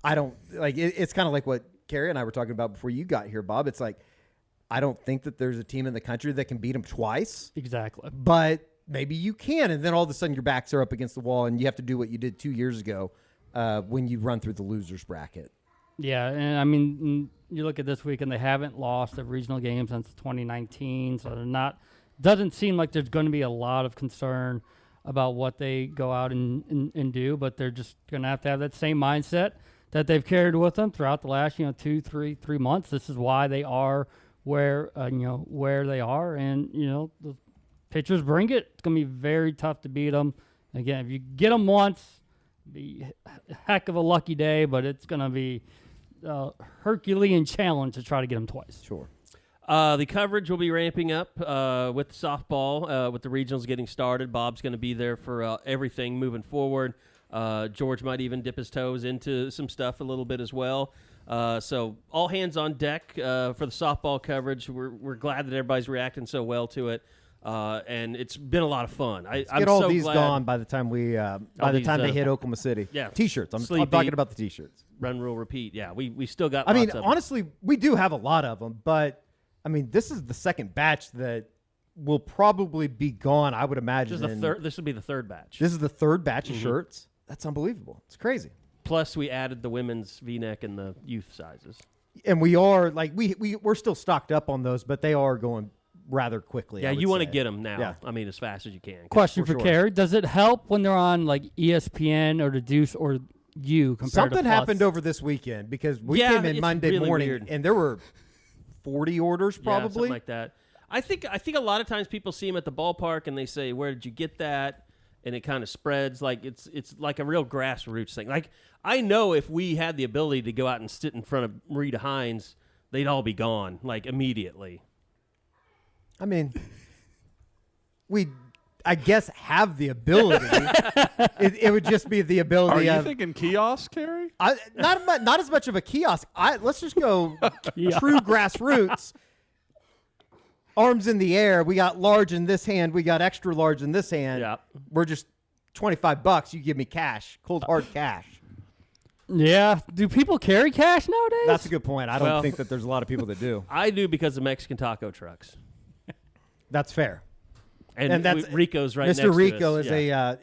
I don't like it's kind of like what Carrie and I were talking about before you got here, Bob. It's like, I don't think that there's a team in the country that can beat them twice. Exactly. But maybe you can. And then all of a sudden your backs are up against the wall and you have to do what you did 2 years ago when you run through the losers bracket. Yeah. And I mean, you look at this week and they haven't lost a regional game since 2019. So they're not, doesn't seem like there's going to be a lot of concern about what they go out and do, but they're just going to have that same mindset that they've carried with them throughout the last, 3 months. This is why they are where they are, and the pitchers bring it. It's gonna be very tough to beat them. Again, if you get them once, be a heck of a lucky day, but it's gonna be a Herculean challenge to try to get them twice. Sure. The coverage will be ramping up with softball, with the regionals getting started. Bob's going to be there for everything moving forward. George might even dip his toes into some stuff a little bit as well. So all hands on deck for the softball coverage. We're glad that everybody's reacting so well to it, and it's been a lot of fun. I'm Get all so these glad. gone by the time they hit Oklahoma City. Yeah, T-shirts. I'm Sleepy. talking about the T-shirts. Run, rule, repeat. Yeah, we still got. I mean, lots of them. honestly, we do have a lot of them, but I mean, this is the second batch that will probably be gone. I would imagine. This will be the third batch. This is the third batch of shirts. That's unbelievable. It's crazy. Plus, we added the women's V-neck and the youth sizes. And we are like we're still stocked up on those, but they are going rather quickly. Yeah, I would you want to say. get them now. Yeah. I mean, as fast as you can. Question For for sure. Carrie: does it help when they're on like ESPN or the Deuce or you compared Something to Plus? happened over this weekend because we Yeah, came in it's Monday really morning weird. and there were 40 orders Yeah, probably. something like that. I think a lot of times people see them at the ballpark and they say, "Where did you get that?" And it kind of spreads like it's like a real grassroots thing. Like I know if we had the ability to go out and sit in front of Rita Hines, they'd all be gone like immediately. I mean, we, I guess, have the ability. it would just be the Are ability you of thinking kiosk, Carrie? not as much of a kiosk. Let's just go true grassroots. Arms in the air. We got large in this hand. We got extra large in this hand. Yeah. We're just $25. You give me cash, cold hard cash. Yeah. Do people carry cash nowadays? That's a good point. I don't Well- think that there's a lot of people that do. I do because of Mexican taco trucks. That's fair. And that's Rico's right next Mr. to Rico us.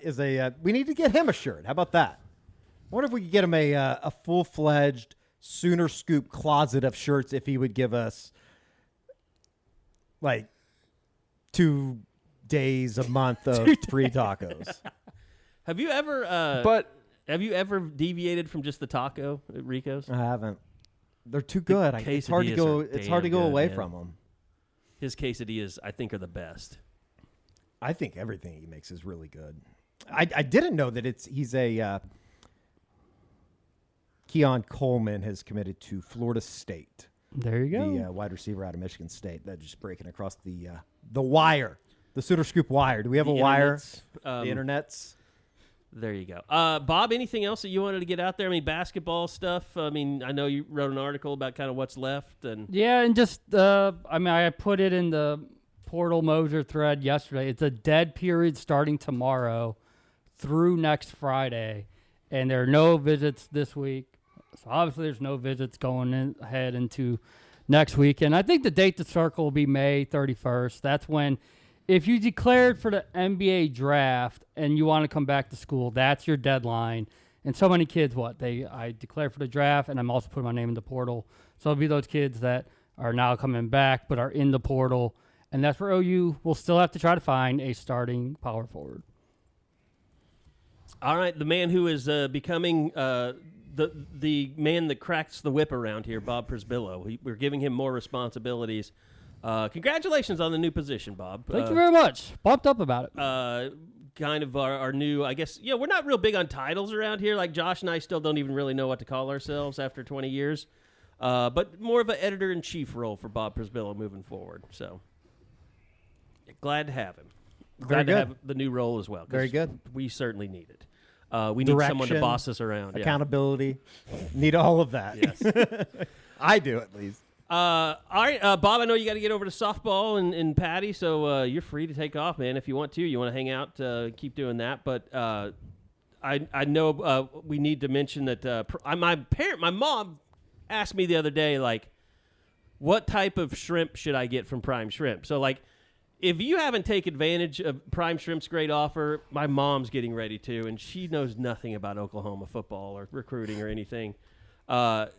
is a. We need to get him a shirt. How about that? I wonder if we could get him a full-fledged Sooner Scoop closet of shirts if he would give us like 2 days a month of free tacos. Have you ever But have you ever deviated from just the taco at Rico's? I haven't. They're too good. It's hard to quesadillas go. are It's hard to damn go good, away man. from them. His quesadillas, I think, are the best. I think everything he makes is really good. I didn't know that he's a Keon Coleman has committed to Florida State. There you go. The wide receiver out of Michigan State. That just breaking across the wire, the Sooner Scoop wire. Do we have The a wire? internets, The internets. There you go. Bob, anything else that you wanted to get out there? I mean, basketball stuff. I mean, I know you wrote an article about kind of what's left. And Yeah, and just I put it in the Portal Moser thread yesterday. It's a dead period starting tomorrow through next Friday, and there are no visits this week. So obviously, there's no visits going ahead into next week. And I think the date to circle will be May 31st. That's when, if you declared for the NBA draft and you want to come back to school, that's your deadline. And so many kids, I declared for the draft, and I'm also putting my name in the portal. So it'll be those kids that are now coming back but are in the portal. And that's where OU will still have to try to find a starting power forward. all right, the man who is becoming the man that cracks the whip around here, Bob Przbillo. We're giving him more responsibilities. Congratulations on the new position, Bob. Thank you very much. Pumped up about it. Kind of our new, I guess, we're not real big on titles around here. Like Josh and I still don't even really know what to call ourselves after 20 years. But more of an editor-in-chief role for Bob Przbillo moving forward. So glad to have him. Glad to good. have the new role as well. 'cause Very good. We certainly need it. We need someone to Direction, boss us around. Yeah. Accountability. Need all of that. Yes. I do at least. All right, Bob, I know you got to get over to softball and Patty, so you're free to take off, man. If you want to hang out, keep doing that. But I know we need to mention that my mom asked me the other day, like, what type of shrimp should I get from Prime Shrimp? So, like, if you haven't taken advantage of Prime Shrimp's great offer, my mom's getting ready to, and she knows nothing about Oklahoma football or recruiting or anything. So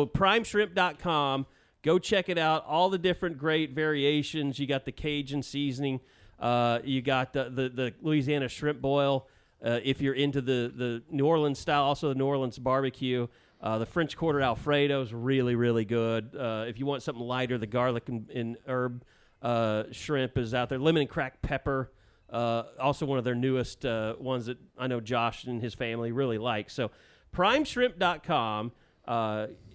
primeshrimp.com. Go check it out. All the different great variations. You got the Cajun seasoning. You got the Louisiana shrimp boil. If you're into the New Orleans style, also the New Orleans barbecue. The French Quarter Alfredo is really, really good. If you want something lighter, the garlic and herb shrimp is out there. Lemon and cracked pepper. Also one of their newest ones that I know Josh and his family really like. So primeshrimp.com.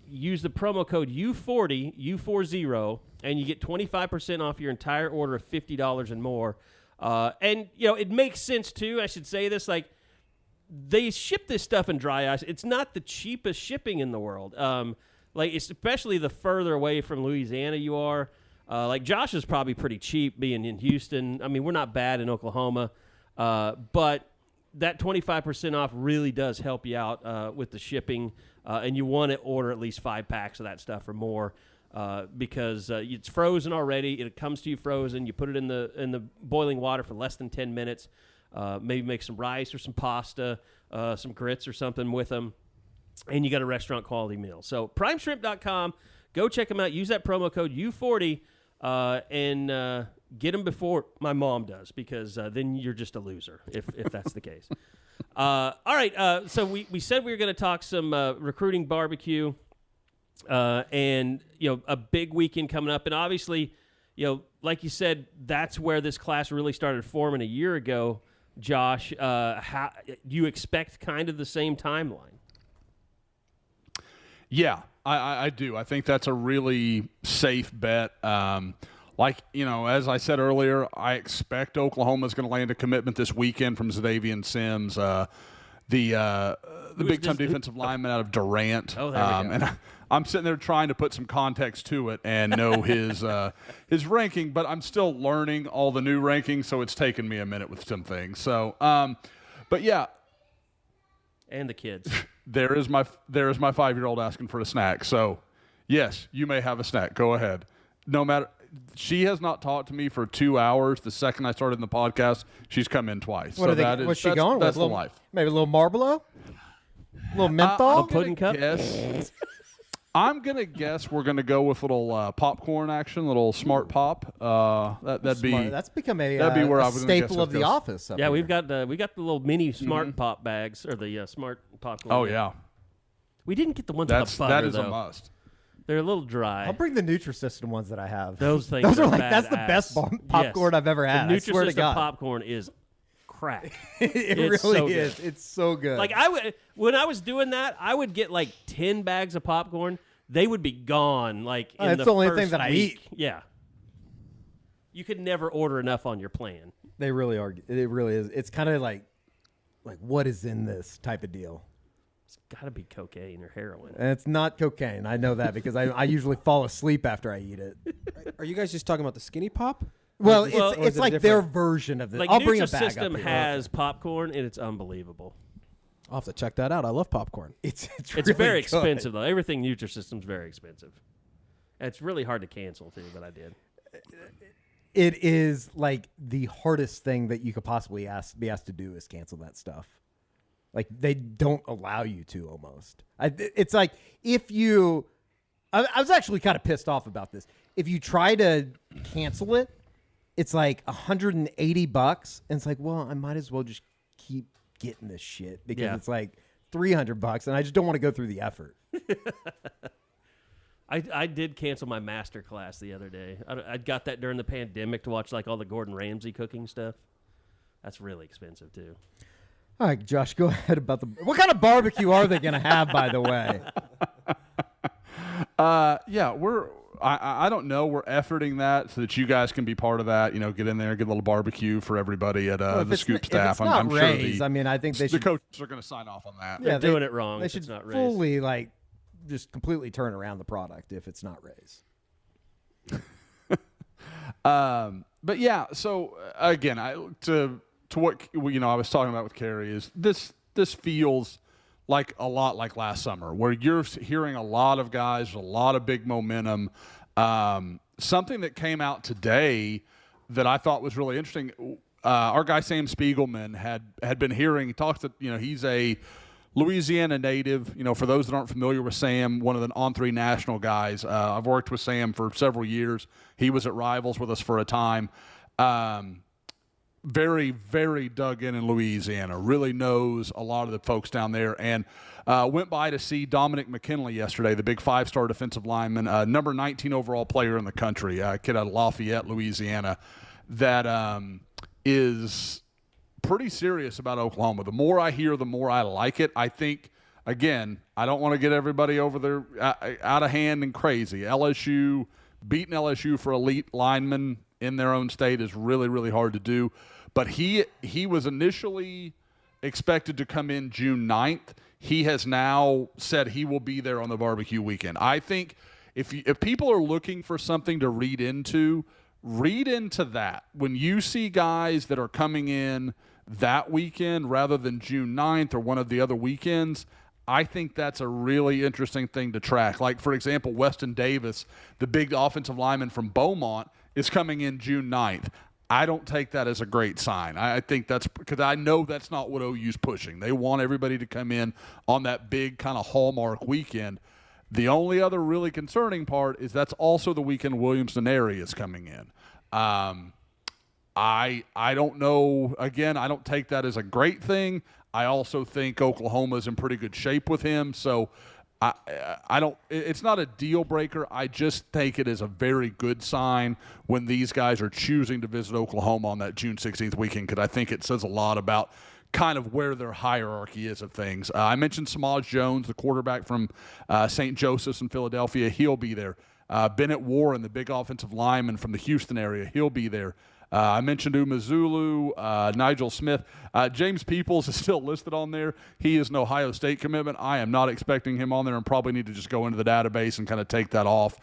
Use the promo code U40, U40, and you get 25% off your entire order of $50 and more. And, it makes sense, too. I should say this. Like, they ship this stuff in dry ice. It's not the cheapest shipping in the world. like especially the further away from Louisiana you are. Like Josh is probably pretty cheap being in Houston. I mean, we're not bad in Oklahoma, but that 25% off really does help you out with the shipping, and you want to order at least 5 packs of that stuff or more because it's frozen already. It comes to you frozen. You put it in the boiling water for less than 10 minutes. Maybe make some rice or some pasta, some grits or something with them, and you got a restaurant quality meal. So primeshrimp.com, go check them out. Use that promo code U40 and get them before my mom does, because then you're just a loser if that's the case. All right, so we said we were going to talk some recruiting barbecue, and a big weekend coming up, and obviously, like you said, that's where this class really started forming a year ago. Josh, how do you expect kind of the same timeline? Yeah, I do. I think that's a really safe bet. As I said earlier, I expect Oklahoma's going to land a commitment this weekend from Xadavien Sims, the big-time defensive lineman out of Durant. Oh, there we go. And I'm sitting there trying to put some context to it and know his ranking, but I'm still learning all the new rankings, so it's taken me a minute with some things. So, but yeah. And the kids. There is my 5-year-old asking for a snack. So, yes, you may have a snack. Go ahead. No matter. She has not talked to me for 2 hours. The second I started in the podcast, she's come in twice. What's she going with? That's the life. Maybe a little Marlboro? A little menthol? A pudding cup? I'm going to guess we're going to go with little popcorn action, little smart pop. That'd be That's become a where I was staple of the office. Yeah, we got the little mini smart pop bags, or the smart popcorn. Oh, yeah. We didn't get the ones with the butter, that is though. a must. They're a little dry. I'll bring the Nutrisystem ones that I have. Those things Those are like badass. that's the best popcorn I've ever had. The I swear to Nutrisystem God. popcorn is crack. It It's really so is. good. It's so good. Like when I was doing that, I would get like 10 bags of popcorn. They would be gone like in that's the the only first thing that I week. eat. Yeah. You could never order enough on your plan. They really are. It really is. It's kind of like what is in this type of deal. It's got to be cocaine or heroin. And it's not cocaine. I know that because I usually fall asleep after I eat it. Are you guys just talking about the skinny pop? Well, Or is it's it like different? their version of this. Like I'll bring a bag up Nutrisystem here. has popcorn, and it's unbelievable. I'll have to check that out. I love popcorn. It's It's really very good. expensive, though. Everything Nutrisystem's very expensive. And it's really hard to cancel, too, but I did. It is like the hardest thing that you could possibly be asked to do is cancel that stuff. Like they don't allow you to almost. It's like if you, I was actually kind of pissed off about this. If you try to cancel it, it's like $180, and it's like, well, I might as well just keep getting this shit because it's like $300, and I just don't want to go through the effort. I did cancel my master class the other day. I got that during the pandemic to watch like all the Gordon Ramsay cooking stuff. That's really expensive too. All right, Josh, go ahead about what kind of barbecue are they going to have, by the way? I don't know. We're efforting that so that you guys can be part of that. Get in there, get a little barbecue for everybody at the Scoop staff. I'm sure I think they the should. coaches are going to sign off on that. They're doing it wrong. They if should it's not raised. fully just completely turn around the product if it's not raised. But yeah, so again, to what I was talking about with Carrie is this feels like a lot like last summer, where you're hearing a lot of guys, a lot of big momentum. Something that came out today that I thought was really interesting. Our guy Sam Spiegelman had been hearing. He talks that he's a Louisiana native. For those that aren't familiar with Sam, one of the On3 national guys. I've worked with Sam for several years. He was at Rivals with us for a time. Very, very dug in Louisiana. Really knows a lot of the folks down there. And went by to see Dominic McKinley yesterday, the big 5-star defensive lineman, number 19 overall player in the country, kid out of Lafayette, Louisiana, that is pretty serious about Oklahoma. The more I hear, the more I like it. I think, again, I don't want to get everybody over there out of hand and crazy. Beating LSU for elite linemen in their own state is really, really hard to do. But he was initially expected to come in June 9th. he has now said he will be there on the barbecue weekend. I think if people are looking for something to read into that. When you see guys that are coming in that weekend rather than June 9th or one of the other weekends, I think that's a really interesting thing to track. Like, for example, Weston Davis, the big offensive lineman from Beaumont, is coming in June 9th. I don't take that as a great sign. I think that's because I know that's not what OU's pushing. They want everybody to come in on that big kind of hallmark weekend. The only other really concerning part is that's also the weekend Williams Neri is coming in. I don't know. Again, I don't take that as a great thing. I also think Oklahoma's in pretty good shape with him. So I don't. It's not a deal breaker. I just take it as a very good sign when these guys are choosing to visit Oklahoma on that June 16th weekend, because I think it says a lot about kind of where their hierarchy is of things. I mentioned Samaj Jones, the quarterback from St. Joseph's in Philadelphia. He'll be there. Bennett Warren, the big offensive lineman from the Houston area. He'll be there. I mentioned Umazulu, Nigel Smith. James Peoples is still listed on there. He is an Ohio State commitment. I am not expecting him on there and probably need to just go into the database and kind of take that off.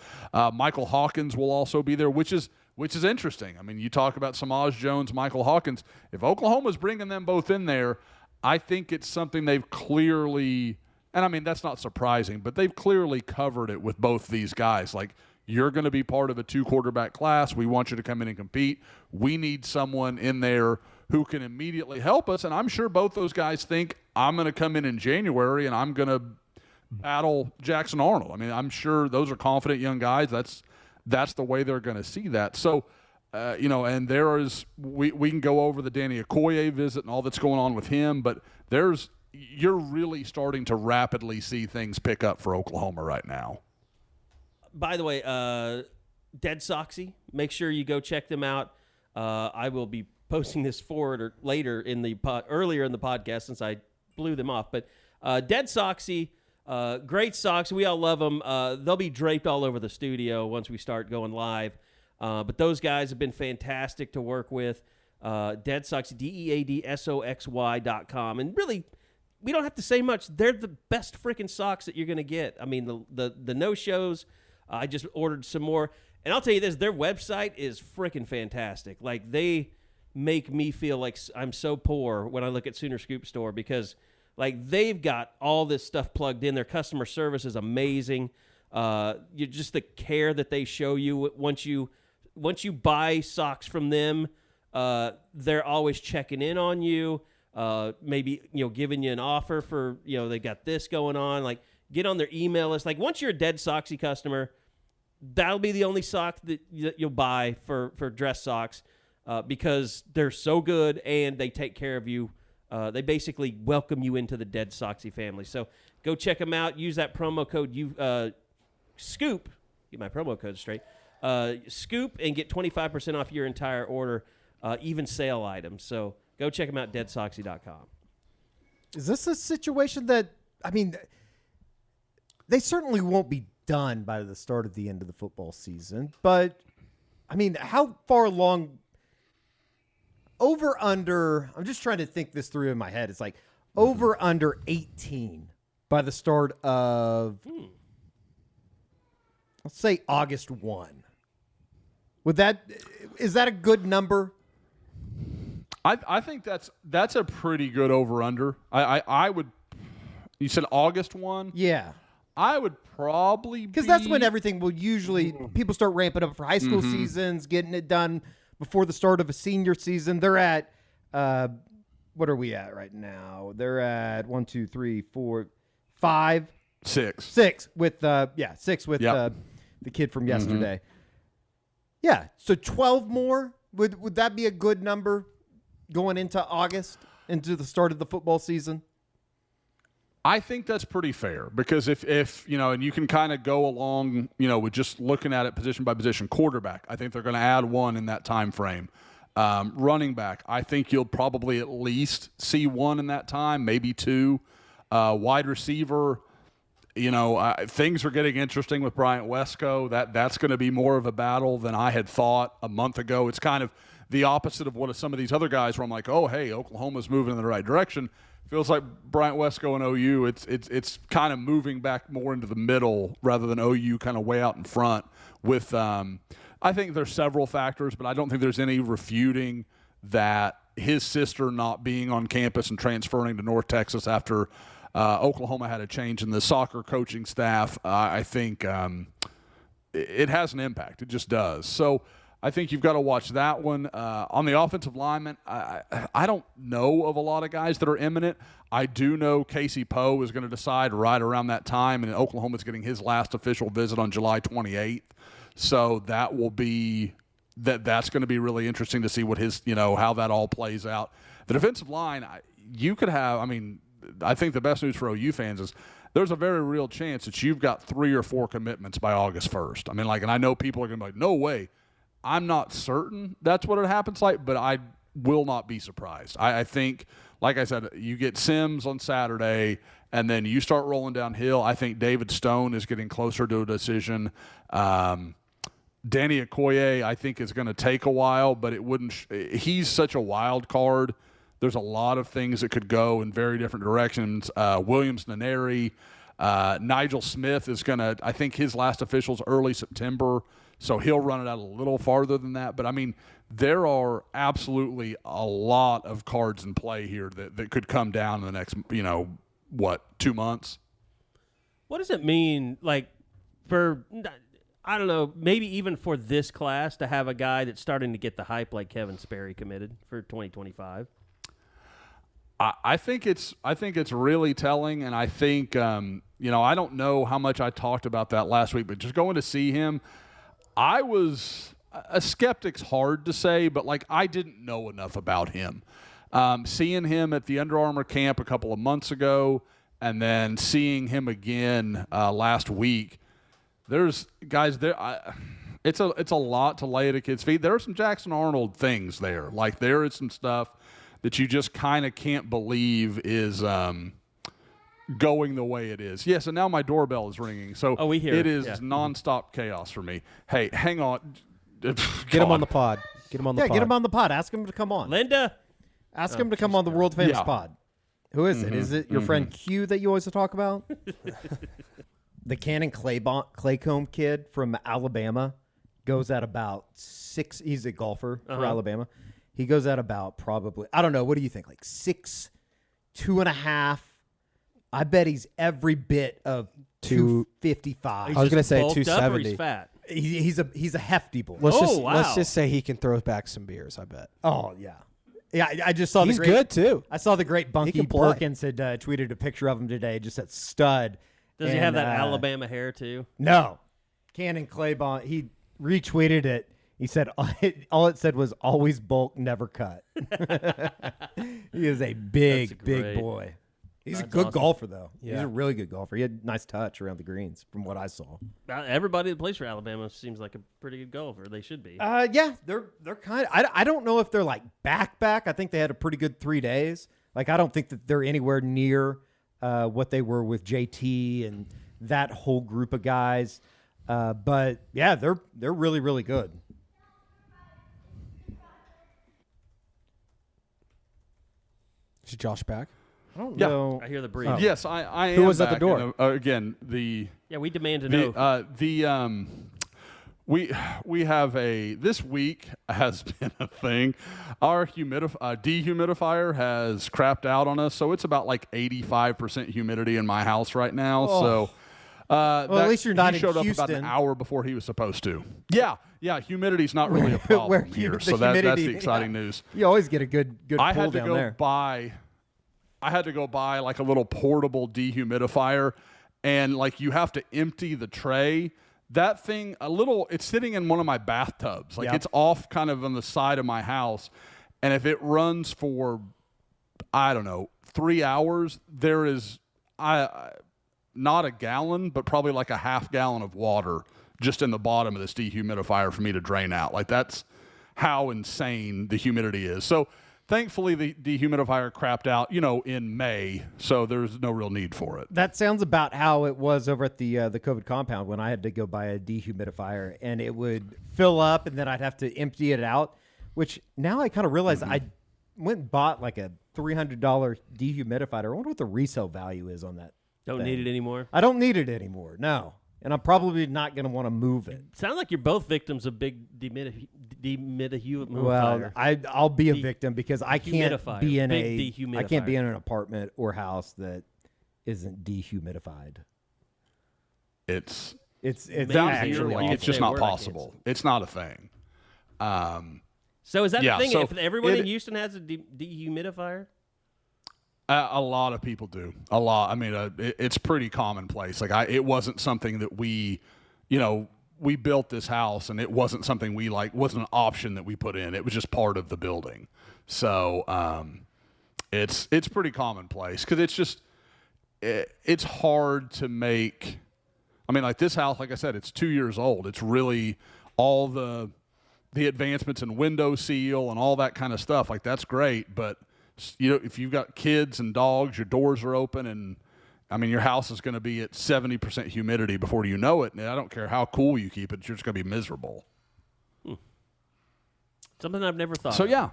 Michael Hawkins will also be there, which is interesting. I mean, you talk about Samaj Jones, Michael Hawkins. If Oklahoma's bringing them both in there, I think it's something they've clearly – and, I mean, that's not surprising, but they've clearly covered it with both these guys. Like, you're going to be part of a 2-quarterback class. We want you to come in and compete. We need someone in there who can immediately help us. And I'm sure both those guys think, I'm going to come in January and I'm going to battle Jackson Arnold. I mean, I'm sure those are confident young guys. That's the way they're going to see that. So, and there is we can go over the Danny Okoye visit and all that's going on with him, but you're really starting to rapidly see things pick up for Oklahoma right now. By the way, Dead Soxy, make sure you go check them out. I will be posting this forward or later earlier in the podcast since I blew them off. But Dead Soxy, great socks. We all love them. They'll be draped all over the studio once we start going live. But those guys have been fantastic to work with. Dead Soxy, DEADSOXY.com. And really, we don't have to say much. They're the best freaking socks that you're going to get. I mean, the no-shows. I just ordered some more. And I'll tell you this, their website is freaking fantastic. Like, they make me feel like I'm so poor when I look at Sooner Scoop Store because, like, they've got all this stuff plugged in. Their customer service is amazing. Just the care that they show you once you buy socks from them, they're always checking in on you, maybe, giving you an offer for, they got this going on. Like, get on their email list. Like, once you're a Dead Soxy customer, that'll be the only sock that you'll buy for dress socks because they're so good and they take care of you. They basically welcome you into the Dead Soxy family. So go check them out. Use that promo code SCOOP. Get my promo code straight. SCOOP and get 25% off your entire order, even sale items. So go check them out, deadsoxy.com. Is this a situation that, I mean, they certainly won't be done by the start of the end of the football season, but I mean, how far along over under, I'm just trying to think this through in my head. It's like over under 18 by the start of, let's say August 1. Is that a good number? I think that's a pretty good over under. I would, you said August 1? Yeah. I would probably because that's when everything will usually people start ramping up for high school seasons, getting it done before the start of a senior season. They're at what are we at right now? They're at 1, 2, 3, 4, 5, 6 with the kid from yesterday. Yeah, so 12 more would that be a good number going into August, into the start of the football season? I think that's pretty fair because if and you can kind of go along, with just looking at it position by position. Quarterback, I think they're going to add one in that time frame. Running back, I think you'll probably at least see one in that time, maybe two. Wide receiver, things are getting interesting with Bryant Wesco. That's going to be more of a battle than I had thought a month ago. It's kind of the opposite of what some of these other guys where I'm like, oh, hey, Oklahoma's moving in the right direction. Feels like Bryant Wesco and OU, it's kind of moving back more into the middle rather than OU kind of way out in front with I think there's several factors, but I don't think there's any refuting that his sister not being on campus and transferring to North Texas after Oklahoma had a change in the soccer coaching staff. I think it has an impact. It just does. So I think you've got to watch that one. On the offensive lineman, I don't know of a lot of guys that are imminent. I do know Casey Poe is going to decide right around that time, and Oklahoma's getting his last official visit on July 28th. So that will be that's going to be really interesting to see what his, how that all plays out. The defensive line, you could have, I think the best news for OU fans is there's a very real chance that you've got 3 or 4 commitments by August 1st. And I know people are going to be like, no way. I'm not certain that's what it happens like, but I will not be surprised. I think, like I said, you get Sims on Saturday, and then you start rolling downhill. I think David Stone is getting closer to a decision. Danny Okoye, I think, is going to take a while, but it wouldn't. He's such a wild card. There's a lot of things that could go in very different directions. Williams Nwaneri, Nigel Smith is going to. I think his last official's early September, so he'll run it out a little farther than that. But there are absolutely a lot of cards in play here that could come down in the next, 2 months. What does it mean, for? I don't know, maybe even for this class to have a guy that's starting to get the hype like Kevin Sperry committed for 2025? I think it's really telling, and I think I don't know how much I talked about that last week, but just going to see him, I was a skeptic's hard to say, but I didn't know enough about him. Seeing him at the Under Armour camp a couple of months ago, and then seeing him again last week. There's guys there. It's a lot to lay at a kid's feet. There are some Jackson Arnold things there. There is some stuff that you just kind of can't believe is going the way it is. Yes, and now my doorbell is ringing. So we hear it it. is nonstop chaos for me. Hey, hang on. Get him on the pod. Get him on the pod. Get him on the pod. Ask him to come on. Linda, Ask him to come on the world famous Yeah. pod. Who is it? Is it your friend Q that you always talk about? The Cannon Claycomb kid from Alabama goes at about 6. He's a golfer for Alabama. He goes at about probably, I don't know, what do you think? 6, 2.5. I bet he's every bit of 255. I was going to say bulked up or 270. he's fat? He's a hefty boy. Let's just say he can throw back some beers, I bet. Oh, yeah. Yeah, I just saw He's the great, good, too. I saw the great Bunky can play. Perkins had tweeted a picture of him today, just at stud. Does he have that Alabama hair too? No. Cannon Claybon, he retweeted it. He said, all it said was always bulk, never cut. He is a big boy. He's a good golfer, though. Yeah. He's a really good golfer. He had nice touch around the greens from what I saw. Everybody that plays for Alabama seems like a pretty good golfer. They should be. Yeah, they're kind of, I don't know if they're back. I think they had a pretty good 3 days. I don't think that they're anywhere near what they were with JT and that whole group of guys. But yeah, they're really, really good. Is Josh back? I don't Yeah. know. I hear the breeze. Yes, I am. Who was at the back. door? And, again, the Yeah, we demand to know. we have this week has been a thing. Our dehumidifier has crapped out on us, so it's about 85% humidity in my house right now. So, at least you're not he in showed up Houston. about an hour before he was supposed to. Yeah, humidity's not really a problem Where here. the So that's humidity- the exciting news. You always get a good I pull had to down go there. buy. I had to go buy a little portable dehumidifier, and you have to empty the tray. That thing, it's sitting in one of my bathtubs. It's off kind of on the side of my house, and if it runs for, I don't know, 3 hours, there is not a gallon, but probably a half gallon of water just in the bottom of this dehumidifier for me to drain out. That's how insane the humidity is. So thankfully, the dehumidifier crapped out, in May, so there's no real need for it. That sounds about how it was over at the COVID compound when I had to go buy a dehumidifier, and it would fill up, and then I'd have to empty it out. which now I kind of realize I went and bought like a $300 dehumidifier. I wonder what the resale value is on that. Don't need it anymore. I don't need it anymore. No. And I'm probably not going to want to move it. Sound like you're both victims of big dehumidifier. Well, I'll be a victim because I can't be in dehumidifier. I can't be in an apartment or house that isn't dehumidified. It's down here, like, it's just not possible. It's not a thing. So is that the thing? So if everyone in Houston has a dehumidifier? A lot of people do. A lot. I mean, it's pretty commonplace. Like, it wasn't something that we built this house, and it wasn't something we wasn't an option that we put in. It was just part of the building. So it's pretty commonplace because it's just it's hard to make. I mean, like this house, like I said, it's 2 years old. It's really all the advancements in window seal and all that kind of stuff. Like, that's great, but if you've got kids and dogs, your doors are open, and I mean, your house is going to be at 70% humidity before you know it. And I don't care how cool you keep it; you're just going to be miserable. Something I've never thought. So of. yeah.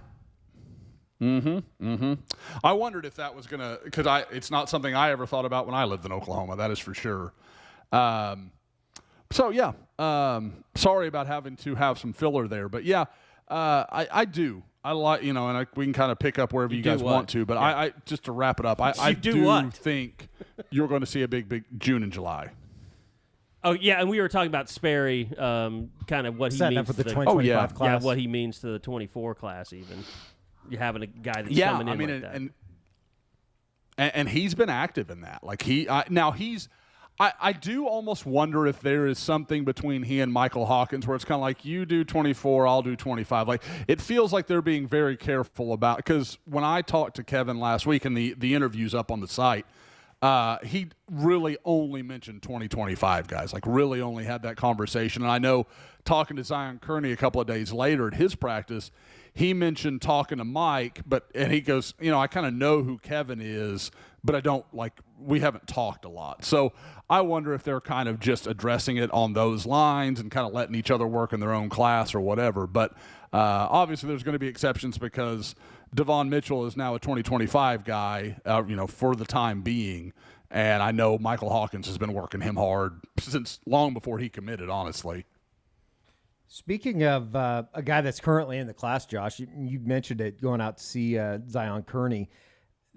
I wondered if that was gonna, because it's not something I ever thought about when I lived in Oklahoma. That is for sure. So yeah. Sorry about having to have some filler there, but yeah, I do. I like, and we can kind of pick up wherever you guys want to, but I just to wrap it up, I do think you're going to see a big June and July. Oh yeah, and we were talking about Sperry, kind of what he Setting means up for the to 2025 class. Yeah, what he means to the 24 class. Even you're having a guy that's coming in like that. And he's been active in that. Like I do almost wonder if there is something between he and Michael Hawkins where it's kind of like, you do 24, I'll do 25. Like, it feels like they're being very careful about, because when I talked to Kevin last week and the interview's up on the site, he really only mentioned 2025 guys, like really only had that conversation. And I know talking to Zion Kearney a couple of days later at his practice, he mentioned talking to Mike, and he goes, I kind of know who Kevin is, but I don't we haven't talked a lot. So I wonder if they're kind of just addressing it on those lines and kind of letting each other work in their own class or whatever. But obviously there's going to be exceptions because Devon Mitchell is now a 2025 guy, for the time being. And I know Michael Hawkins has been working him hard since long before he committed, honestly. Speaking of a guy that's currently in the class, Josh, you mentioned it, going out to see Zion Kearney.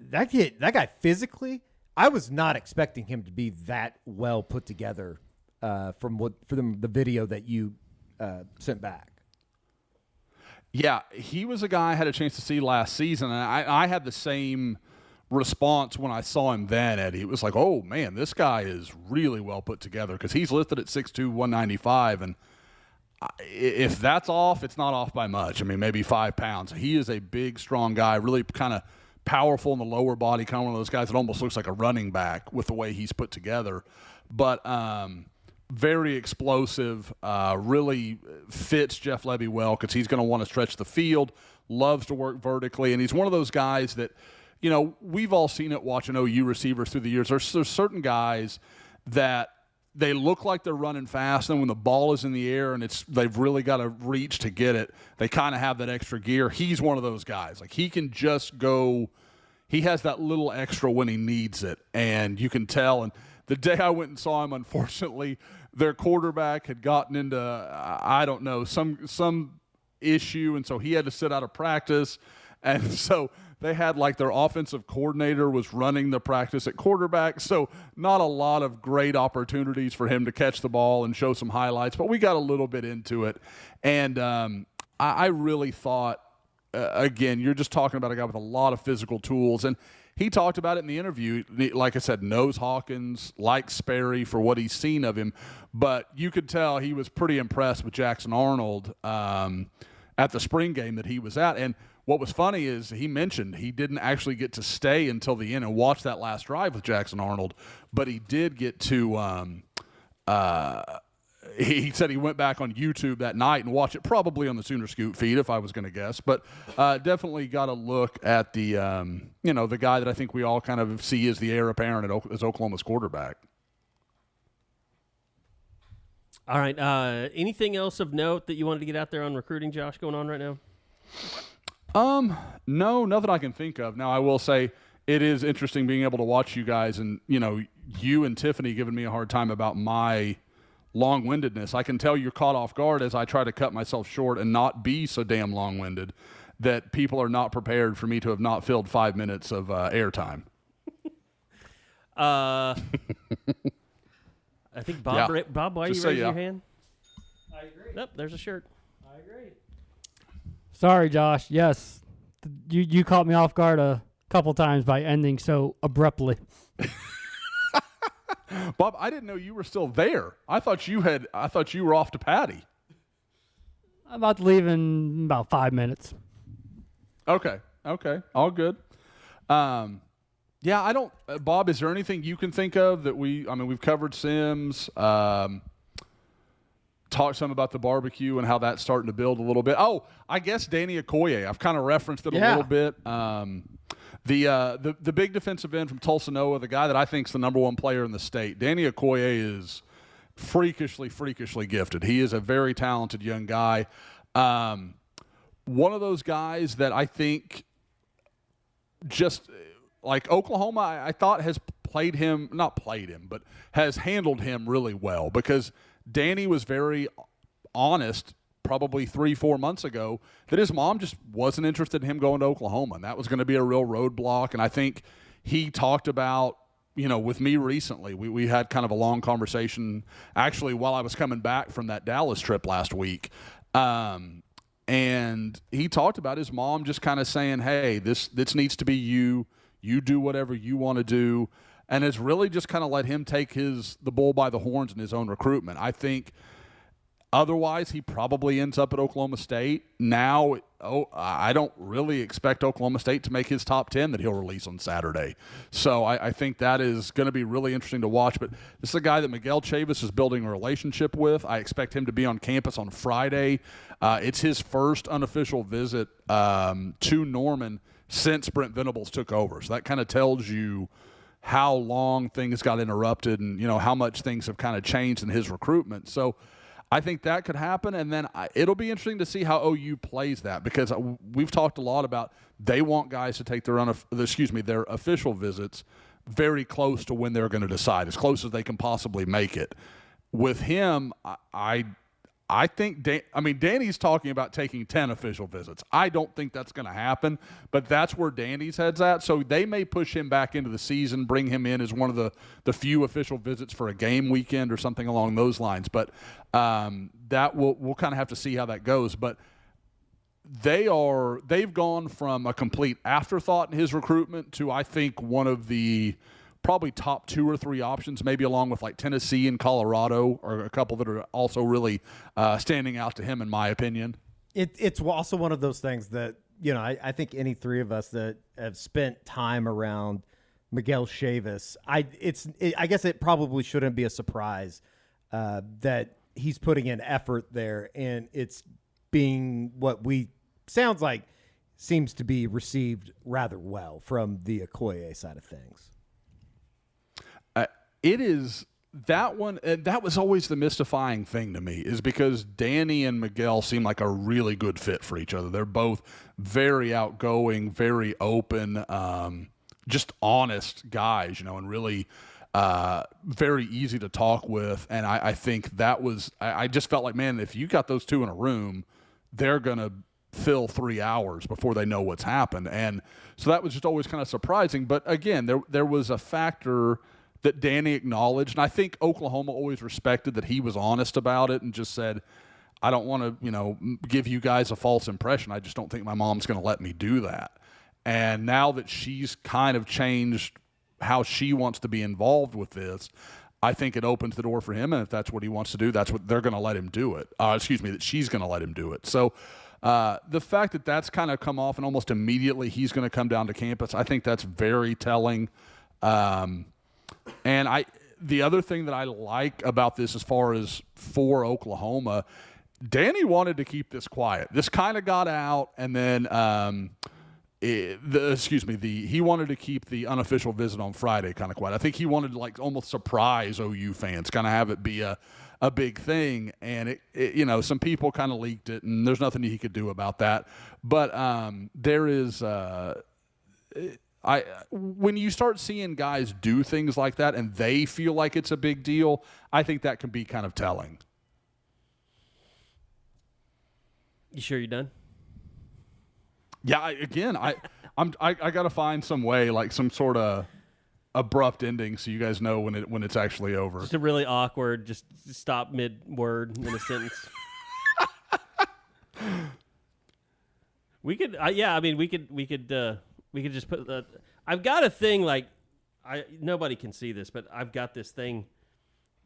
That guy physically, I was not expecting him to be that well put together from the video that you sent back. Yeah, he was a guy I had a chance to see last season, and I had the same response when I saw him then, Eddie. It was like, oh, man, this guy is really well put together because he's listed at 6'2", 195, and if that's off, it's not off by much. I mean, maybe 5 pounds. He is a big, strong guy, really kind of powerful in the lower body, kind of one of those guys that almost looks like a running back with the way he's put together. But very explosive, really fits Jeff Levy well because he's going to want to stretch the field, loves to work vertically, and he's one of those guys that, we've all seen it watching OU receivers through the years. There's certain guys that they look like they're running fast, and when the ball is in the air and they've really got to reach to get it, they kind of have that extra gear. He's one of those guys. Like, he can just go – he has that little extra when he needs it, and you can tell. And the day I went and saw him, unfortunately, their quarterback had gotten into, I don't know, some issue, and so he had to sit out of practice. And so they had their offensive coordinator was running the practice at quarterback. So not a lot of great opportunities for him to catch the ball and show some highlights, but we got a little bit into it. And I really thought, again, you're just talking about a guy with a lot of physical tools. And he talked about it in the interview. Like I said, knows Hawkins, likes Sperry for what he's seen of him. But you could tell he was pretty impressed with Jackson Arnold at the spring game that he was at. And what was funny is he mentioned he didn't actually get to stay until the end and watch that last drive with Jackson Arnold, but he did get to he said he went back on YouTube that night and watched it, probably on the Sooner Scoop feed if I was going to guess, but definitely got a look at the the guy that I think we all kind of see as the heir apparent as Oklahoma's quarterback. All right. Anything else of note that you wanted to get out there on recruiting, Josh, going on right now? No, nothing I can think of. Now, I will say it is interesting being able to watch you guys and, you and Tiffany giving me a hard time about my long-windedness. I can tell you're caught off guard as I try to cut myself short and not be so damn long-winded that people are not prepared for me to have not filled 5 minutes of airtime. I think Bob. Yeah. Bob, why are you Just say raising yeah. your hand? I agree. Yep, there's a shirt. I agree. Sorry, Josh. Yes, you caught me off guard a couple times by ending so abruptly. Bob, I didn't know you were still there. I thought you were off to Patty. I'm about to leave in about 5 minutes. Okay. All good. Yeah, I don't. Bob, is there anything you can think of that we've covered Sims, talked some about the barbecue and how that's starting to build a little bit. Oh, I guess Danny Okoye. I've kind of referenced it a little bit. The big defensive end from Tulsa, Noah, the guy that I think is the number one player in the state. Danny Okoye is freakishly gifted. He is a very talented young guy. One of those guys that I think just like Oklahoma, I thought has has handled him really well, because Danny was very honest probably 3-4 months ago that his mom just wasn't interested in him going to Oklahoma, and that was going to be a real roadblock. And I think he talked about, with me recently, we had kind of a long conversation actually while I was coming back from that Dallas trip last week. And he talked about his mom just kind of saying, hey, this needs to be you. You do whatever you want to do. And it's really just kind of let him take the bull by the horns in his own recruitment. I think otherwise he probably ends up at Oklahoma State. Now, I don't really expect Oklahoma State to make his top 10 that he'll release on Saturday. So I think that is going to be really interesting to watch. But this is a guy that Miguel Chavis is building a relationship with. I expect him to be on campus on Friday. It's his first unofficial visit to Norman since Brent Venables took over. So that kind of tells you how long things got interrupted and, how much things have kind of changed in his recruitment. So I think that could happen, and then it'll be interesting to see how OU plays that, because we've talked a lot about they want guys to take their official visits very close to when they're going to decide, as close as they can possibly make it. With him, I think Danny's talking about taking 10 official visits. I don't think that's going to happen, but that's where Danny's head's at. So they may push him back into the season, bring him in as one of the few official visits for a game weekend or something along those lines. But that we'll kind of have to see how that goes. But they've gone from a complete afterthought in his recruitment to, I think, one of the probably top 2 or 3 options, maybe along with like Tennessee and Colorado, or a couple that are also really standing out to him, in my opinion. It's also one of those things that, I think any 3 of us that have spent time around Miguel Chavis, I guess it probably shouldn't be a surprise that he's putting in effort there, and it's being what seems to be received rather well from the Okoye side of things. It is that one. That was always the mystifying thing to me, is because Danny and Miguel seem like a really good fit for each other. They're both very outgoing, very open, just honest guys, and really very easy to talk with. And I think that was, I just felt like, man, if you got those 2 in a room, they're going to fill 3 hours before they know what's happened. And so that was just always kind of surprising. But again, there was a factor that Danny acknowledged, and I think Oklahoma always respected that he was honest about it and just said, I don't want to, give you guys a false impression. I just don't think my mom's going to let me do that. And now that she's kind of changed how she wants to be involved with this, I think it opens the door for him, and if that's what he wants to do, that's what they're going to let him do it. That she's going to let him do it. So the fact that that's kind of come off and almost immediately he's going to come down to campus, I think that's very telling. And the other thing that I like about this, as far as for Oklahoma, Danny wanted to keep this quiet. This kind of got out, and then he wanted to keep the unofficial visit on Friday kind of quiet. I think he wanted to almost surprise OU fans, kind of have it be a a big thing, and it some people kind of leaked it, and there's nothing he could do about that. But there is when you start seeing guys do things like that and they feel like it's a big deal, I think that can be kind of telling. You sure you're done? Yeah, I got to find some way, like some sort of abrupt ending, so you guys know when it's actually over. Just a really awkward, just stop mid-word in a sentence. We could, we could just put the. I've got a thing like, nobody can see this, but I've got this thing.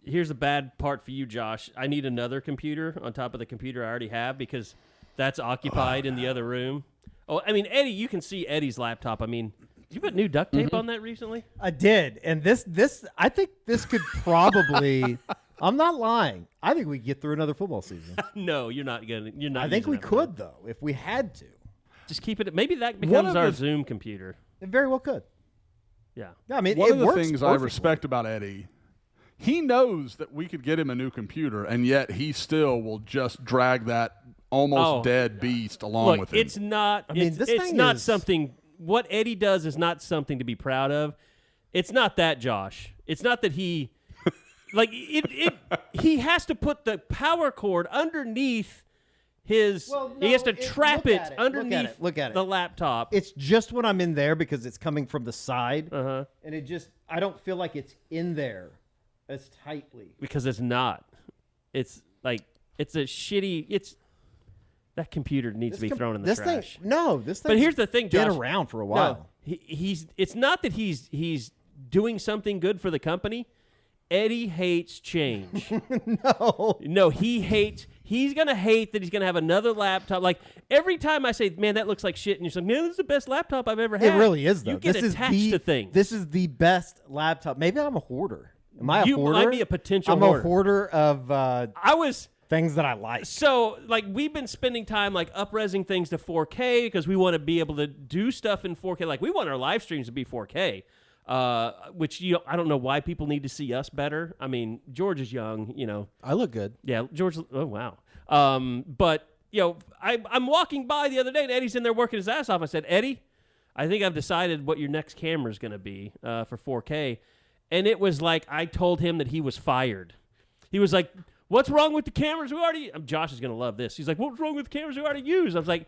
Here's the bad part for you, Josh. I need another computer on top of the computer I already have because that's occupied in the other room. Oh, I mean, Eddie, you can see Eddie's laptop. I mean, did you put new duct tape on that recently? I did, and this I think this could probably. I'm not lying. I think we could get through another football season. No, you're not gonna. You're not. I think using we that could one. though, if we had to. Just keep it. Maybe that becomes our Zoom computer. It very well could. Yeah. Yeah, I mean, One it of the works things I perfectly. respect about Eddie, he knows that we could get him a new computer, and yet he still will just drag that almost dead beast along Look, with him. it's not. I mean, this it's thing not is- something. What Eddie does is not something to be proud of. It's not that, Josh. It's not that he, like it. He has to put the power cord underneath his. Well, he has to no, trap look it at it, underneath look at it. the laptop. It's just when I'm in there because it's coming from the side, Uh-huh. and I don't feel like it's in there as tightly. Because it's not. It's like it's a shitty. It's that computer needs to be thrown in the this trash. This thing. But here's the thing, Josh. Been around for a while. No, he's. It's not that he's doing something good for the company. Eddie hates change. No, he hates. He's gonna hate that he's gonna have another laptop. Like every time I say, "Man, that looks like shit," and you're like, "Man, this is the best laptop I've ever had." It really is, though. You get this attached is to things. This is the best laptop. Maybe I'm a hoarder. Am I a You hoarder? might be a potential I'm hoarder. a hoarder of I was. things that I like. So, like, we've been spending time, like, up-resing things to 4K because we want to be able to do stuff in 4K. Like, we want our live streams to be 4K, which I don't know why people need to see us better. I mean, George is young, I look good. Yeah, George, oh, wow. But, I'm walking by the other day, and Eddie's in there working his ass off. I said, Eddie, I think I've decided what your next camera is going to be for 4K. And it was like I told him that he was fired. He was like, what's wrong with the cameras we already... Josh is going to love this. He's like, what's wrong with the cameras we already use? I was like,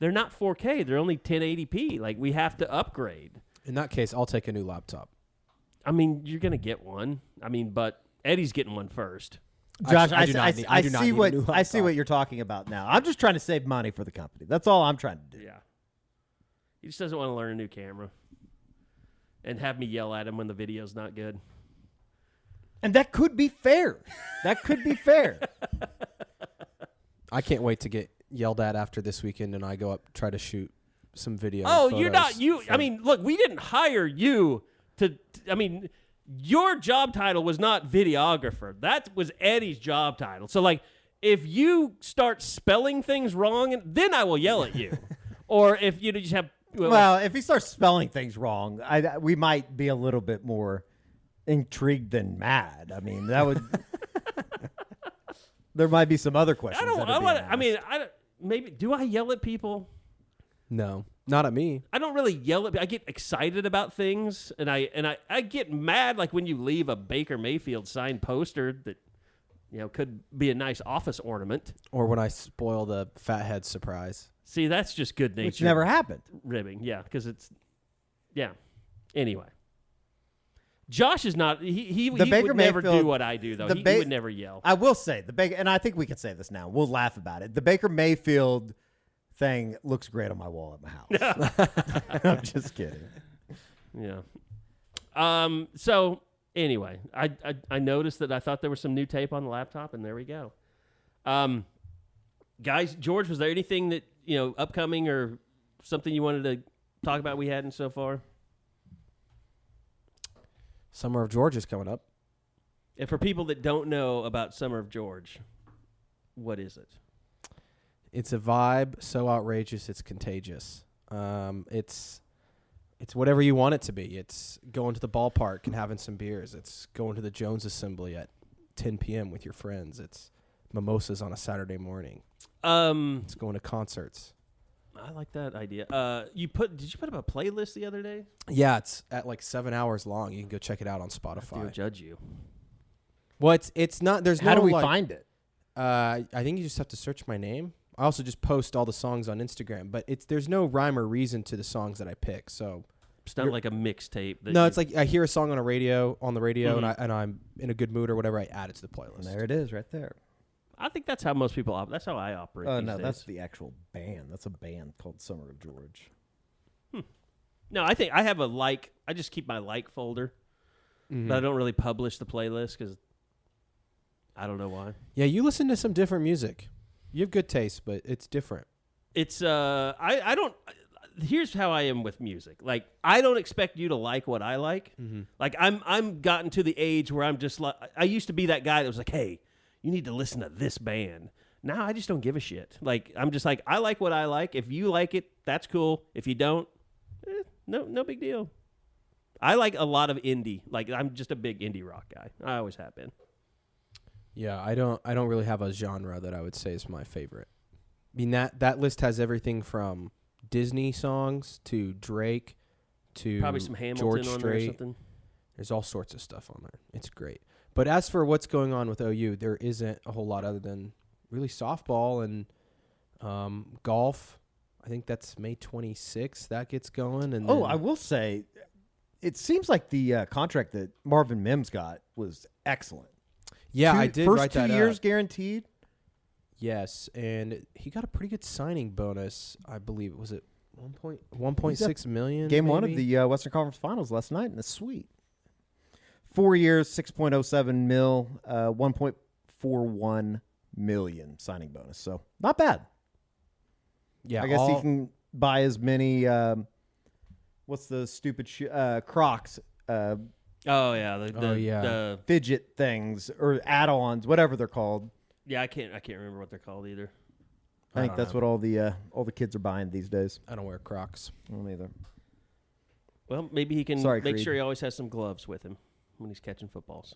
they're not 4K. They're only 1080p. Like, we have to upgrade. In that case, I'll take a new laptop. I mean, you're going to get one. I mean, but Eddie's getting one first. Josh, I do not need a see new laptop. I see what you're talking about now. I'm just trying to save money for the company. That's all I'm trying to do. Yeah. He just doesn't want to learn a new camera and have me yell at him when the video's not good. And that could be fair. That could be fair. I can't wait to get yelled at after this weekend and I go up try to shoot some video. Oh, photos you're not you. I mean, look, we didn't hire you to. I mean, your job title was not videographer. That was Eddie's job title. So, like, if you start spelling things wrong, then I will yell at you. Or if you just have. Well, if he starts spelling things wrong, we might be a little bit more intrigued than mad. I mean, that would. There might be some other questions. Maybe do I yell at people? No, not at me. I don't really yell at. I get excited about things, and I get mad like when you leave a Baker Mayfield signed poster that could be a nice office ornament. Or when I spoil the fathead surprise. See, that's just good nature. Which never happened. Ribbing, yeah, because it's Anyway, Josh is not. He would never do what I do though. He would never yell. I will say the Baker, and I think we can say this now. We'll laugh about it. The Baker Mayfield thing looks great on my wall at my house. I'm just kidding. Yeah. So anyway, I noticed that I thought there was some new tape on the laptop, and there we go. Guys, George, was there anything that upcoming or something you wanted to talk about we hadn't so far? Summer of George is coming up. And for people that don't know about Summer of George, what is it? It's a vibe so outrageous it's contagious. It's whatever you want it to be. It's going to the ballpark and having some beers. It's going to the Jones Assembly at 10 p.m. with your friends. It's mimosas on a Saturday morning. It's going to concerts. I like that idea. Did you put up a playlist the other day? Yeah, it's at like 7 hours long. You can go check it out on Spotify. I'll judge you. Well, it's not. There's How no, do we like, find it? I think you just have to search my name. I also just post all the songs on Instagram, but there's no rhyme or reason to the songs that I pick. So It's not like a mixtape. no, it's like I hear a song on the radio, and I'm in a good mood or whatever. I add it to the playlist. There it is, right there. I think that's how most people operate. That's how I operate. Oh these no, days. that's the actual band. That's a band called Summer of George. No, I think I have a like. I just keep my like folder, but I don't really publish the playlist because I don't know why. Yeah, you listen to some different music. You have good taste, but it's different. It's I don't. Here's how I am with music. Like I don't expect you to like what I like. Like I'm gotten to the age where I'm just like I used to be that guy that was like, hey, you need to listen to this band. Now I just don't give a shit. Like I'm just like I like what I like. If you like it, that's cool. If you don't, no big deal. I like a lot of indie. Like I'm just a big indie rock guy. I always have been. Yeah, I don't really have a genre that I would say is my favorite. I mean that list has everything from Disney songs to Drake to Probably some Hamilton George on there or Strait. something. There's all sorts of stuff on there. It's great. But as for what's going on with OU, there isn't a whole lot other than really softball and golf. I think that's May 26th that gets going. And I will say, it seems like the contract that Marvin Mims got was excellent. yeah, I did First write 2 that years up. guaranteed. Yes, and he got a pretty good signing bonus. I believe was it 1.6 million. Game one of maybe? the Western Conference Finals last night in the suite. 4 years, 6.07 mil, 1.41 million signing bonus. So not bad. Yeah, I guess he can buy as many. What's the stupid Crocs? Oh yeah, the Fidget things or add-ons, whatever they're called. yeah. I can't remember what they're called either. I think don't that's know. what all the kids are buying these days. I don't wear Crocs. I don't either. Well, maybe he can Sorry, make Creed. sure he always has some gloves with him when he's catching footballs.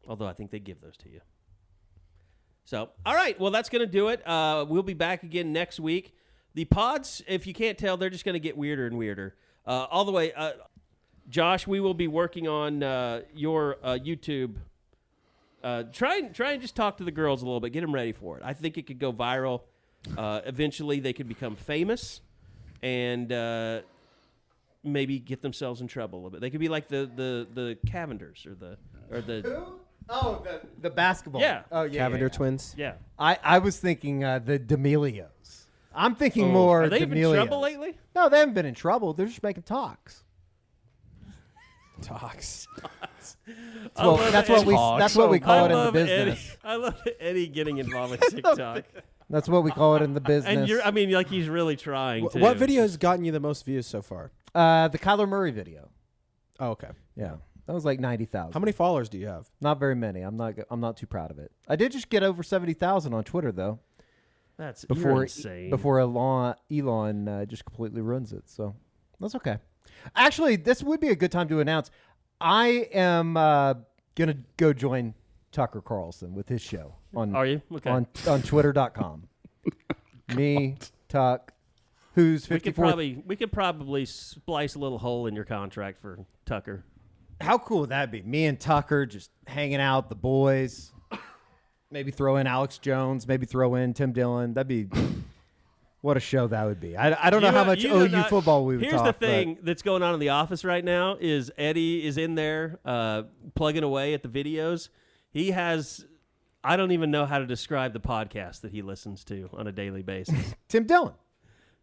Although I think they give those to you. So, all right. Well, that's going to do it. We'll be back again next week. The pods, if you can't tell, they're just going to get weirder and weirder. All the way. Josh, we will be working on your YouTube. Try and just talk to the girls a little bit. Get them ready for it. I think it could go viral. Eventually, they could become famous and maybe get themselves in trouble a little bit. They could be like the Cavenders or the Oh, the basketball. Yeah. Oh, yeah. Cavender twins. yeah. I was thinking the D'Amelios. I'm thinking more Are they D'Amelios. even in trouble lately? No, they haven't been in trouble. They're just making talks. Talks. Well, that's what we call it in the Eddie. business. I love Eddie getting involved with TikTok. That's what we call it in the business. And like he's really trying to. What video has gotten you the most views so far? The Kyler Murray video. Oh, okay. Yeah, that was like 90,000. How many followers do you have? Not very many. I'm not too proud of it. I did just get over 70,000 on Twitter though. That's you're insane. Before Elon just completely ruins it. So that's okay. Actually, this would be a good time to announce I am gonna go join Tucker Carlson with his show on. Are you? Okay. on Twitter.com? Me, Tuck, who's 54. We could probably splice a little hole in your contract for Tucker. How cool would that be? Me and Tucker just hanging out, the boys. Maybe throw in Alex Jones. Maybe throw in Tim Dillon. That'd be what a show that would be. I don't know how much OU football we would Here's talk. the thing that's going on in the office right now is Eddie is in there plugging away at the videos. He has. I don't even know how to describe the podcast that he listens to on a daily basis. Tim Dillon.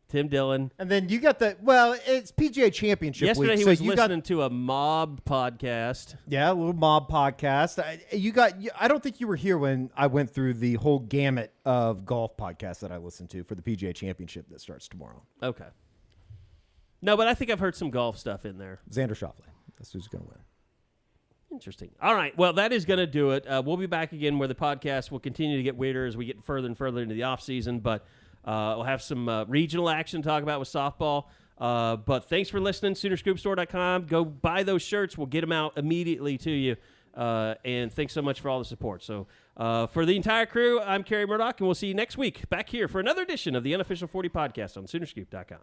Tim Dillon. And then you got it's PGA Championship Yesterday week. he so was you listening to a mob podcast. Yeah, a little mob podcast. I don't think you were here when I went through the whole gamut of golf podcasts that I listened to for the PGA Championship that starts tomorrow. Okay. No, but I think I've heard some golf stuff in there. Xander Schauffele. That's who's going to win. Interesting. All right. Well, that is going to do it. We'll be back again where the podcast will continue to get weirder as we get further and further into the off season, but we'll have some regional action to talk about with softball. But thanks for listening. SoonerScoopStore.com. Go buy those shirts. We'll get them out immediately to you. And thanks so much for all the support. So for the entire crew, I'm Kerry Murdoch, and we'll see you next week back here for another edition of the Unofficial 40 podcast on Soonerscoop.com.